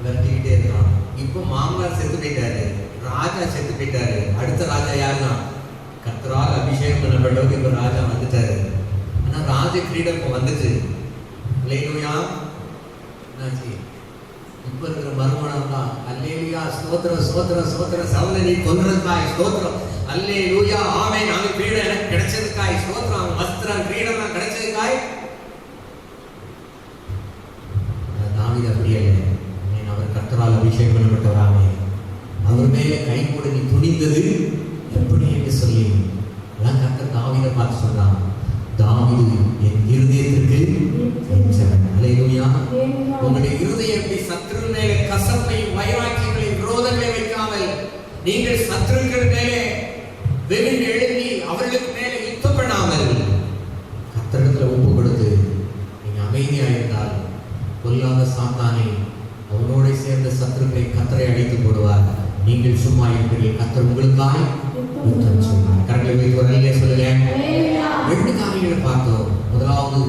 விரட்டிக்கிட்டே இருக்கான். இப்போ மாமனார் செத்து போயிட்டாரு, ராஜா செத்து போயிட்டாரு. அடுத்த ராஜா யாருதான்? கர்த்தரால் அபிஷேகம் பண்ணப்பட்டவர் இப்ப ராஜா வந்துட்டாரு. ஆனா ராஜ கிரீடம் இப்ப வந்துச்சு. அல்லேலூயா. என்னாச்சு? இப்ப இருக்கிற மறுமணம் தான் அல்லேலூயா, ஸ்தோத்திரம் ஸ்தோத்திரம் ஸ்தோத்திரம். சவுலை நீ கொன்றதுக்காய் ஸ்தோத்திரம், அல்லேலூயா, ஆமென். அவன் கிரீடம் எனக்கு கிடைச்சதுக்காய் ஸ்தோத்திரம், அவன் வஸ்திரம் கிரீடம் நான் கிடைச்சதுக்காய். தாவீது அப்படியே அவர் கர்த்தரால் அபிஷேகம் பண்ணப்பட்டவராமே, அவர் மேலே கை கூட நீ துணிந்தது எப்படி என்று சொல்லி கர்த்தர் தாவீதை பார்த்து சொன்னான், தாவீது என் இருதயத்திற்கு ஏற்றவன். அல்லேலூயா. உங்களுடைய இருதயத்தை சத்துரு மேலே கசப்பையும் வைராக்கியங்களையும் விரோதங்களை வைக்காமல் நீங்கள் சத்துருக்கள் மேலே வெகுண்டு எழுப்பி அவர்களுக்கு மேலே யுத்தம் பண்ணாமல் கர்த்தரிடத்தில் ஒப்பு கொடுத்து நீங்க அமைதியாக இருந்தால் பொல்லாத சாத்தானை அவனோட சேர்ந்த சத்துருக்களை கர்த்தரை அழைத்து போடுவார். நீங்கள் சும்மா இருக்கிறீர்கள், கர்த்தர் உங்களுக்காய் யுத்தம் செய்வார். கரங்களை வைத்து ஒரு அல்லேலூயா சொல்லுங்க. 2 காரியங்களை பார்த்தோம். முதலாவது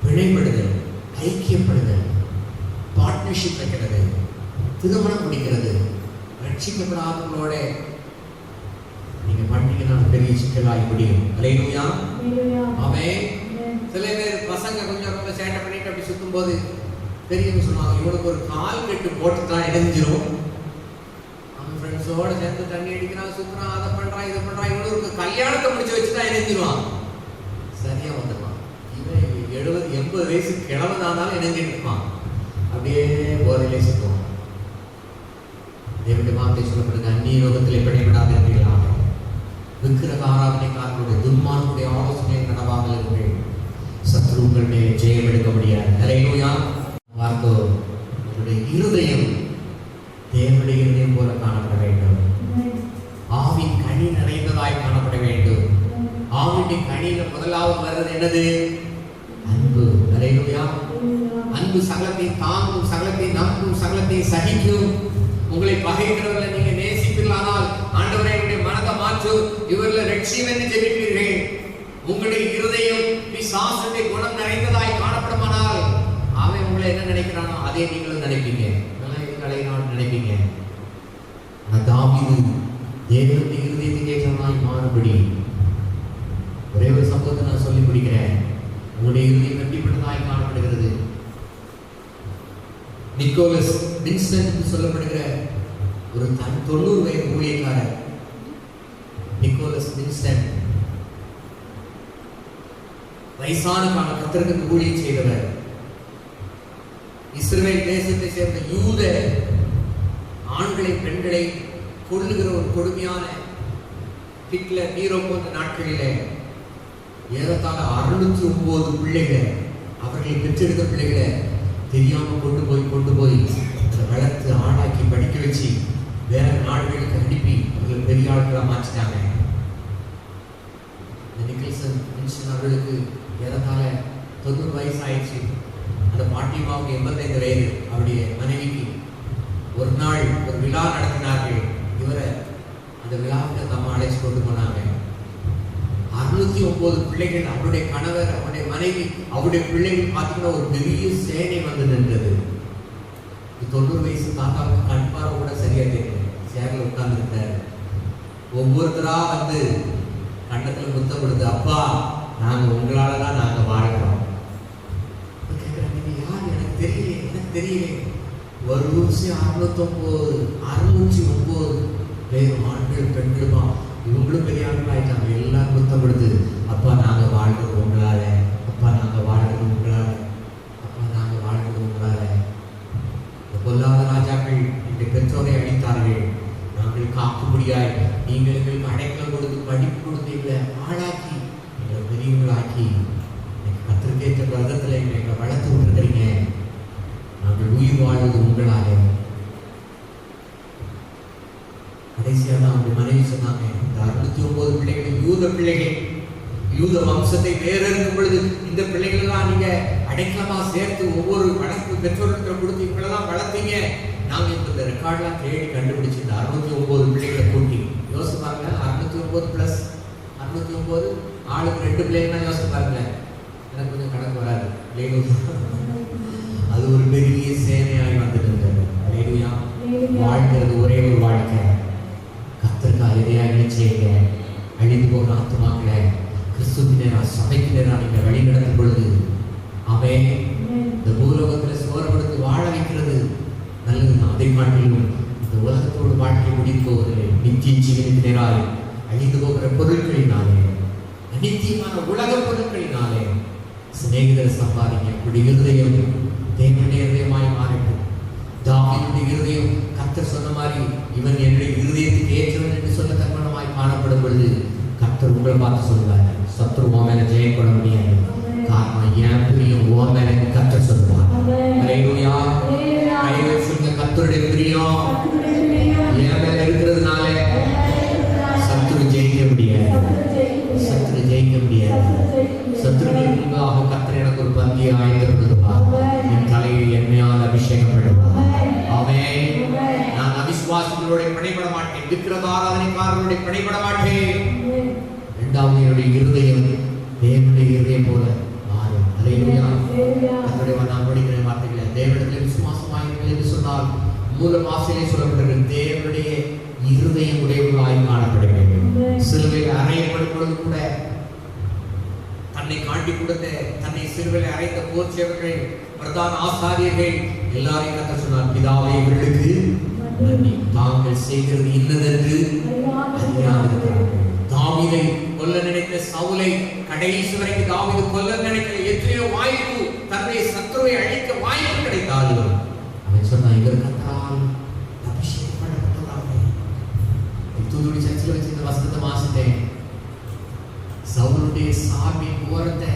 பிணைப்படுதல், ஐக்கியப்படுதல், பார்ட்னர்ஷிப் வைக்கிறது, திருமணம் முடிக்கிறது. ரட்சிக்கப்படாதவங்களோட நீங்க பண்ணீங்கன்னா பெரிய சிக்கலாகி முடியும். அல்லேலூயா. ஆமென். சில பேர் பசங்க கொஞ்சம் ரொம்ப சேட்டை பண்ணிட்டு அப்படி சுத்தும் போது பெரியவங்க சொன்னாங்க, இவனுக்கு ஒரு கால் கட்டு போட்டுட்டா இணைஞ்சிரும். அவன் ஃப்ரெண்ட்ஸோட சேர்ந்து தண்ணி அடிக்கிறான், சுத்துறான், அதை பண்றான், இதை பண்றான். இவனுக்கு கல்யாணத்தை முடிச்சு வச்சுட்டா இணைஞ்சிருவான். சரியா வந்துடுவான். இவன் 70-80 வயசு கிழவனானாலும் இணைஞ்சிட்டு இருப்பான். அப்படியே போதையிலே சுத்துவான். தேவனுடைய வார்த்தை சொல்லப்படுது, அந்நிய யோகத்தில் எப்படிப்படாதீர்களாக விக்கிரக ஆராதனைக்காரர்களுடைய துன்மார்க்குடைய ஆலோசனை நடவாமல் இருங்கள், சத்ருக்கள் மேலே ஜெயம் எடுக்க முடியாது. அல்லேலூயா. வார்த்தோ உங்களுடைய இருதயம் தேவனுடைய இருதயம் போல காணப்பட வேண்டும். ஆவின் கனி நிறைந்ததாய் காணப்பட வேண்டும். ஆவினுடைய கனியில முதலாவது வர்றது என்னது? அன்பு. அல்லேலூயா. அன்பு சகலத்தை தாங்கும், சகலத்தை நம்பும், சகலத்தை சகிக்கும். உங்களை பகைக்கிறவர்களை நீங்க நேசிப்பீர்களானால் ஆண்டவரே என்னுடைய மனதை மாற்று, இவர்களை ரட்சியும் என்று ஜெபிப்பீர்கள். உங்களுடைய இருதயம் பிசாசுடைய குணம் நிறைந்ததாய் காணப்படுமானால் அவன் உங்களை என்ன நினைக்கிறானோ அதே நீங்களும் நினைப்பீங்க, நினைப்பீங்க. தாவீது தேவனுடைய இருதயத்துக்கு ஏற்றமாய் மாறுபடி ஒரே ஒரு சம்பவத்தை நான் சொல்லி முடிக்கிறேன். உங்களுடைய இருதயம் எப்படிப்பட்டதாய் காணப்படுகிறது? நிக்கோலஸ் வின்ஸ்டன் சொல்லப்படுகிற ஒரு 90 வயது ஊழியக்காரர் நிக்கோலஸ் வின்ஸ்டன், வயசான கால கர்த்தருக்கு ஊழியம் செய்தவர். இஸ்ரவேல் தேசத்தை சேர்ந்த யூத ஆண்களை பெண்களை கொல்லுகிற ஒரு கொடுமையான ஹிட்லர் நீரோ போன்ற நாட்களிலே ஏறத்தாழ 609 பிள்ளைகள், அவர்களை பெற்றெடுத்த பிள்ளைகளை தெரியாம கொண்டு போய் அதை வளர்த்து ஆளாக்கி படிக்க வச்சு வேற நாடுகளுக்கு அனுப்பி அவர்கள் பெரிய ஆட்களா மாற்றிட்டாங்க. நிக்கல்சன் வின்ஸ்டன் அவர்களுக்கு ஏறத்தாழ 90 வயசு ஆயிடுச்சு. அந்த பாட்டியம்மாவுக்கு 85 வயது. அவருடைய மனைவிக்கு ஒரு நாள் ஒரு விழா நடத்தினார்கள். இவரை அந்த விழாவுக்கு அந்த அம்மா அழைச்சி கொண்டு போனாங்க. 609 பிள்ளைகள், அவருடைய கணவர், அவருடைய மனைவி, அவருடைய பிள்ளைகள் பார்த்தீங்கன்னா ஒரு பெரிய சேனை வந்து நின்றது. 90 வயசு தாத்தாவுக்கு கண் பார்வை கூட சரியா தெரியல. சேர்ல உட்கார்ந்து இருந்தாரு. ஒவ்வொருத்தரா வந்து கண்ணத்துல முத்தம் கொடுத்து, அப்பா நாங்க உங்களாலதான் நாங்க வாழ்கிறோம். யார் எனக்கு தெரியல. ஒரு வருஷம் 609 பேர் ஆண்கள் பெண்களுமா இவங்களும் பெரிய ஆண்கள் ஆயிட்டாங்க. எல்லாரும் முத்தம் கொடுத்து, அப்பா நாங்க வாழ்கிறது உங்களால, அப்பா நாங்க வாழ்கிறது உங்களால, அப்பா நாங்க வாழ்கிறது உங்களால. பொல்லாத ராஜாக்கள் எங்கள் பெற்றோரை அழித்தார்கள், நாங்கள் காக்கும்படியாய் நீங்கள் எங்களுக்கு அடைக்கலம் கொடுத்து படிப்பு கொடுத்து எங்களை ஆளாக்கி எங்களை பெரியவங்களாக்கி கத்திரிக்கேற்ற விதத்தில் எங்களை வளர்த்து விட்டுருக்கிறீங்க. நாங்கள் உயிர் வாழ்வது உங்களால. கடைசியாக தான் அவங்க மனைவி சொன்னாங்க, இந்த 609 பிள்ளைகள் யூத பிள்ளைகள், யூத வம்சத்தை வேற இருக்கும் பொழுது இந்த பிள்ளைகள் எல்லாம் நீங்க அடைக்கலமா சேர்த்து ஒவ்வொரு வளர்ப்பு பெற்றோர்கள் கொடுத்து இவங்களெல்லாம் வளர்த்தீங்க. நாங்க இப்ப இந்த ரெக்கார்ட்லாம் தேடி கண்டுபிடிச்சு இந்த 609 பிள்ளைகளை கூட்டி யோசிச்சு பாருங்க. 609 பிளஸ் 609 ஆளுக்கு 2 பிள்ளைங்கன்னா யோசிச்சு பாருங்க. எனக்கு கொஞ்சம் கணக்கு வராது. அது ஒரு பெரிய சேனையாய் வந்துட்டு இருந்தது. வாழ்கிறது ஒரே ஒரு வாழ்க்கை. கர்த்தருக்கு இதையாக செய்யுங்க. அழிந்து போகிற ஆத்துமாக்களை கிறிஸ்துவின் நேராக சபைக்கு நேராக நீங்கள் வழி நடத்தும் பொழுது அவன் இந்த பூலோகத்தில் சோர்படுத்தி வாழ வைக்கிறது நல்லது. அதை காட்டிலும் இந்த உலகத்தோடு வாழ்க்கை முடிந்து போவதில்லை. நித்திய ஜீவனுக்கு நேராக அழிந்து போகிற பொருட்களினாலே, அநித்தியமான உலக பொருட்களினாலே சிநேகிதரை சம்பாதிக்க இப்படி இருதயம் தேவனுடைய இருதயமாய் மாறட்டும். தாவீதுடைய இருதயம் கர்த்தர் சொன்ன மாதிரி இவன் என்னுடைய இருதயத்துக்கு ஏற்றவன் என்று சொல்ல தர்மமாய் காணப்படும் பொழுது கர்த்தர் உங்களை பார்த்து சொல்லுவார், சத்ரு உன் மேல ஜெயம் கொள்ள முடியாது. காரணம் என் பிரியம் உன் மேல கர்த்தர் சொல்லுவார். கர்த்தருடைய பிரியம் என் மேல இருக்கிறதுனால சத்ரு ஜெயிக்க முடியாது. சத்ரு ஜெயிக்க முடியாது. சத்ருவின் முன்பாக கர்த்தர் எனக்கு ஒரு பந்தியை ஆயத்தப்படுத்துவார். என் தலையை எண்ணெயால் அபிஷேகம் பண்ணுவார். அவன் நான் அவிசுவாசிகளோட பிணைபட மாட்டேன், விக்கிரக ஆராதனைக்காரர்களுடைய பிணைபட மாட்டேன். இரண்டாவது என்னுடைய இருதயம் தேவனுடைய இருதயம் போல மாறும். அல்லேலூயா. கர்த்தருடைய நான் படிக்கிற வார்த்தைகளை தேவனிடத்தில் விசுவாசமாயிருங்கள் என்று சொன்னால் மூல வாசையிலே சொல்லப்பட்டிருக்கிறது தேவனுடைய இருதயம் உடையவர்களாய் காணப்பட வேண்டும். சிலுவையில் அறையப்படும் பொழுது கூட தன்னை காட்டி கொடுத்த தன்னை சிறுவையில் அறைந்த போர் சேவர்கள் பிரதான ஆசாரியர்கள் எல்லாரையும் கர்த்தர் சொன்னார், பிதாவே இவர்களுக்கு தாங்கள் செய்கிறது இன்னதென்று அறியாதிருக்கிறார்கள். தாவீதை கொல்ல நினைத்த சவுலை கடைசி வரைக்கும் தாவீது கொல்ல நினைக்கிற எத்தனையோ வாய்ப்பு, தன்னுடைய சத்ருவை அழிக்க வாய்ப்பு கிடைத்தாலும் அவன் சொன்னான், இவர் கர்த்தரால் அபிஷேகம் பண்ணப்பட்டவராக. தூத்துக்குடி சர்ச்சில் வச்சு இந்த வசனத்தை வாசித்தேன். சவுலுடைய சார்பின் ஓரத்தை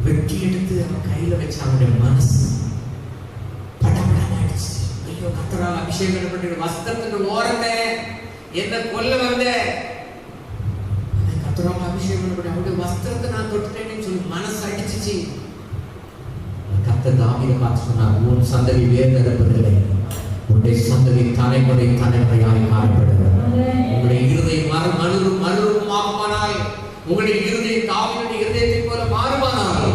வெட்டி எடுத்து அவன் கையில வச்சு அவனுடைய மனசு படபடமாயிடுச்சு. ஐயோ, கர்த்தரால் அபிஷேகம் பண்ணப்பட்ட வஸ்திரத்தின் ஓரத்தை என்ன கொல்ல வந்த கர்த்தரால் அபிஷேகம் பண்ணப்பட்ட அவனுடைய வஸ்திரத்தை நான் தொட்டுட்டேன்னு சொல்லி மனசு அடிச்சிச்சு. கர்த்தர் தாவீதை பார்த்து சொன்னார், உன் சந்ததி வேறு நடப்பதில்லை, உன்னுடைய சந்ததி தலைமுறை தலைமுறையாய் காணப்படுகிறது. உங்களுடைய இருதயம் மறுரூபமாகுமானால், உங்களுடைய இருதயம் தாவீதுடைய இருதயத்தை போல மாறுமானால்,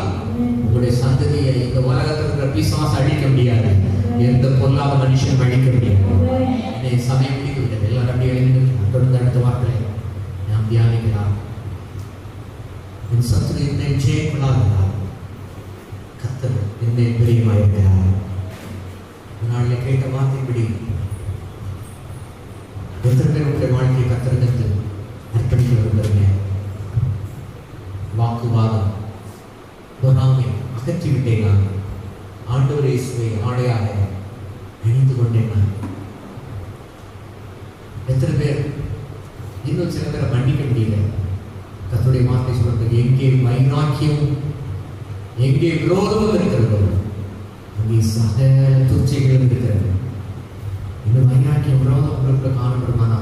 உங்களுடைய சந்ததியை இந்த உலகத்தில் இருக்கிற பிசாசு அழிக்க முடியாது, எந்த பொல்லாத மனுஷன் அழிக்க முடியாது. சமயம் முடித்து விட்டது. எல்லாரும் அப்படியே எழுந்து தொடர்ந்து அடுத்த வார்த்தை நாம் தியானிக்கலாம். என் சத்துரு என்னை ஜெயிக்கொள்ளாததால் கர்த்தர் என்னை பிரியமாயிருக்கிறார். நாளில் கேட்ட வார்த்தைப்படி எத்தனை பேர் உங்களுடைய வாழ்க்கையை கர்த்தருக்கு அர்ப்பணிக்க விரும்புகிறீங்க? வாக்குவாதம் பொறாமை அகற்றிவிட்டேன். நான் ஆண்டவர் இயேசுவை ஆடையாக அணிந்து கொண்டேன். நான் எத்தனை பேர் இன்னும் சில பேரை மன்னிக்க முடியல? கர்த்தருடைய வார்த்தை சொல்றது, எங்கே வைராக்கியம் எங்கே விரோதமும் இருக்கிறதோ அங்கே சகல துச்சைகளும் இருக்கிறது. இந்த வைராக்கியம் விரோதம் உங்களுக்கு காணப்படுமானா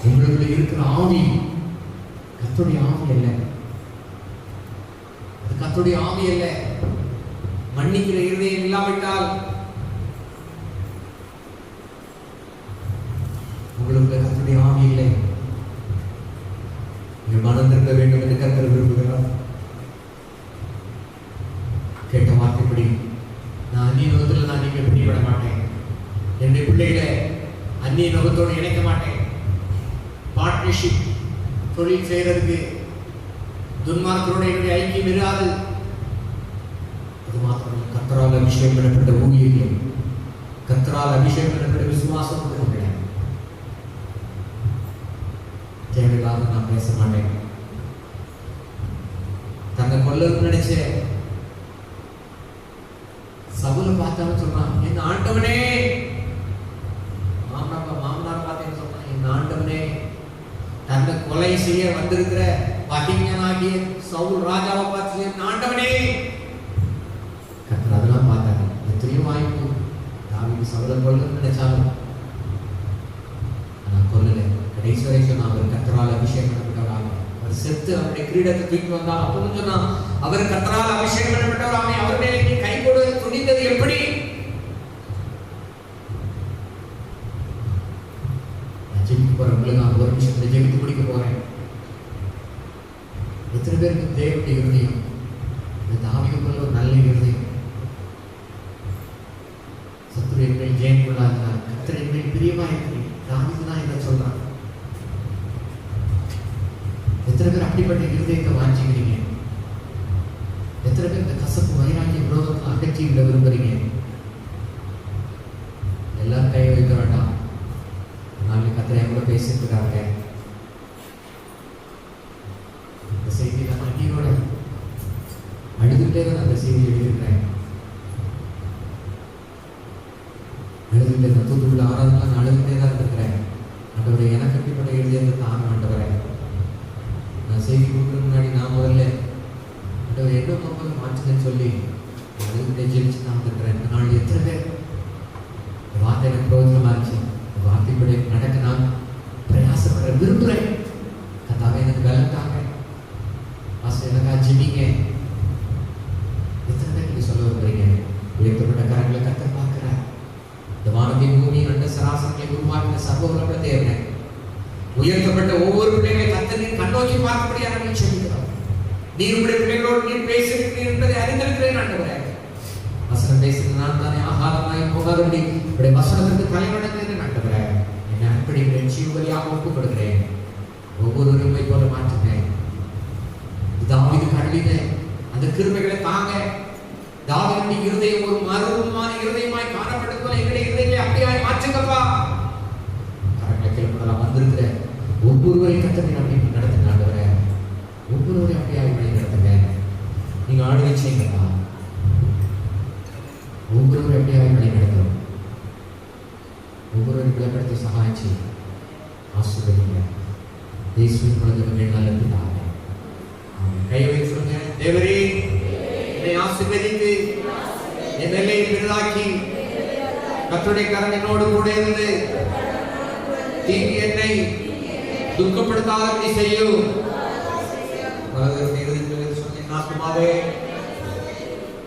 உங்களுக்கு இருக்கிற ஆவி கர்த்தருடைய ஆவி அல்ல. அது கர்த்தருடைய ஆவி அல்ல. மன்னிக்கிற இருதயம் இல்லாவிட்டால் உங்களுக்கு கர்த்தருடைய ஆவி இல்லை. நீங்கள் மனம் திரும்ப வேண்டும் என்று கர்த்தர் விரும்புகிறார். கேட்ட வார்த்தைப்படி நான் அந்நிய நோகத்தில் நான் நீங்கள் பிடிபட மாட்டேன். என்னுடைய பிள்ளைகளை அந்நிய நோகத்தோடு இணைக்க மாட்டேன். பார்ட்னர்ஷிப் தொழில் செய்யறதுக்கு துன்மார்க்கரோட என்னுடைய ஐக்கியம் இராது. அது மாத்திரம் கர்த்தரால் அபிஷேகம் பண்ணப்பட்ட ஊழியர்கள், கர்த்தரால் அபிஷேகம் பண்ணப்பட்ட விசுவாசம் உள்ளவர்கள். தேவையில்லாத நான் பேச மாட்டேன். தன்னை கொல்லன்னு நினைச்ச சவுல பார்த்தாலும் சொன்னான், என் ஆண்டவனே. மாமனார் பார்த்தேன்னு சொன்னான், என் ஆண்டவனே. தன்னை கொலை செய்ய வந்திருக்கிற பகிங்கனாகிய சவுல் ராஜாவை பார்த்து, என் ஆண்டவனே. கர்த்தர் அதெல்லாம் பார்த்தாங்க. எத்தனையோ வாய்ப்பு தாவீது சவுலை கொல்லன்னு நினைச்சாலும் நான் கொல்லலை. கடைசி வரை சொன்னான், அவர் கர்த்தரால் அபிஷேகம் பண்ணப்பட்டவராக. அவர் செத்து அவருடைய கிரீடத்தை தூக்கி வந்தால் அப்பவும் சொன்னான், அவர் கர்த்தரால் அபிஷேகம் பண்ணப்பட்டவராக. அவர் மேலே நீ கை கொடு துணிந்தது எப்படி? நான் ஜெபிக்க போறேன். நான் ஒரு நிமிஷத்துல ஜெபித்து முடிக்க போறேன். எத்தனை பேருக்கு தேவனுடைய இருதயம், இந்த தாவீது போல ஒரு நல்ல இருதயம், சத்துரு என்மேல் ஜெயம் கொள்ளாதனால் கர்த்தர் என்மேல் பிரியமா இருக்கிறேன். தாவீது தான் என்ன சொல்றான்? எப்படிப்பட்ட இருதயத்தை வாஞ்சிக்கிறீங்க? எத்தனை பேர் இந்த கசப்பு வைராகிய விரோதத்தை அகற்றி விட விரும்புறீங்க? எல்லாரும் கையை வைக்க வேண்டாம். நாளைக்கு கத்திரை கூட பேசிட்டு இருக்காங்க. இந்த செய்தி நான் கண்ணீரோட அழுதுகிட்டே தான் அந்த செய்தி எழுதியிருக்கிறேன். அழுதுகிட்டே தான் தூத்துக்குள்ள ஆராதனை நான் அழுதுகிட்டே தான் இருக்கிறேன். ஆண்டவரை எனக்கு எப்படிப்பட்ட எழுதியதை தாங்க ஆண்டவரை. நான் செய்தி கொடுக்குறதுக்கு முன்னாடி நான் முதல்ல ஆண்டவர் என்ன போகும்போது மாற்றுன்னு சொல்லி அழுதுகிட்டே ஜெயிச்சு தான் இருக்கிறேன். இந்த நாள் எத்தனை பேர் இந்த வார்த்தை எனக்கு பிரயோஜனமா இருந்துச்சு, இந்த வார்த்தைப்படி நடக்க நான் பிரயாசப்பட விரும்புகிறேன். கத்தாவே எனக்கு பலத்தாங்க, ஆசை எனக்கா ஜெபிங்க. எத்தனை பேர் நீங்க சொல்ல விரும்புறீங்க? உயர்த்தப்பட்ட கரங்களை கத்த பார்க்கிறார். இந்த வானத்தை பூமி அண்ட சராசரங்களை உருவாக்கின சர்வ தேவனை உயர்த்தப்பட்ட ஒவ்வொரு பிள்ளைகளை கத்தரின் கண்ணோக்கி பார்க்கபடியாக நாங்கள் சொல்லுகிறோம். நீர் உடைய பிள்ளைகளோடு நீர் பேசுகிறீர்கள் என்பதை அறிந்திருக்கிறேன் ஆண்டவரே. வசனம் பேசுகிற நான் தானே ஆகாரமாய் போகாதபடி உடைய வசனத்திற்கு தலைவணங்குகிறேன் ஆண்டவரே. என்னை அர்ப்பணிக்கிறேன், ஜீவபலியாக ஒப்புக் கொடுக்கிறேன். ஒவ்வொருவருமை போல மாற்றுகிறேன். தாவீது கடலிலே அந்த கிருபைகளை தாங்க. தாவீதுடைய இருதயம் ஒரு மறுரூபமான இருதயமாய் காணப்படும் போல எங்களுடைய இருதயங்களை அப்படியாய் மாற்றுங்கப்பா. கரங்களை கிளம்பலாம் வந்திருக்கிற ஒவ்வொருவரையும் கத்தனை அப்படி நடத்துங்க ஆண்டவரே. ஒவ்வொருவரையும் அப்படியாய் வழி நடத்துங்க. நீங்க ஆளுகை செய்யுங்கப்பா. ஒவ்வொருவரும் எப்படியாவது வழி நடத்தும். ஒவ்வொருவரும் விளக்கத்தை சகாயம் செய்யும். ஆசீர்வதிங்க. இயேசுவின் மூலமாக நல்ல பிதாவே. கையை வைத்து சொல்லுங்க. தேவரே என்னை ஆசீர்வதித்து என் எல்லையை பெரிதாக்கி கர்த்தருடைய கரம் என்னோடு கூட இருந்து தீங்கு என்னை துக்கப்படுத்தாதபடி செய்யும். என் ஆத்துமாவே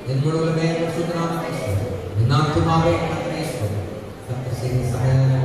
என் முழுவதுமே என் ஆத்துமாவே கர்த்தரை செய்த சகல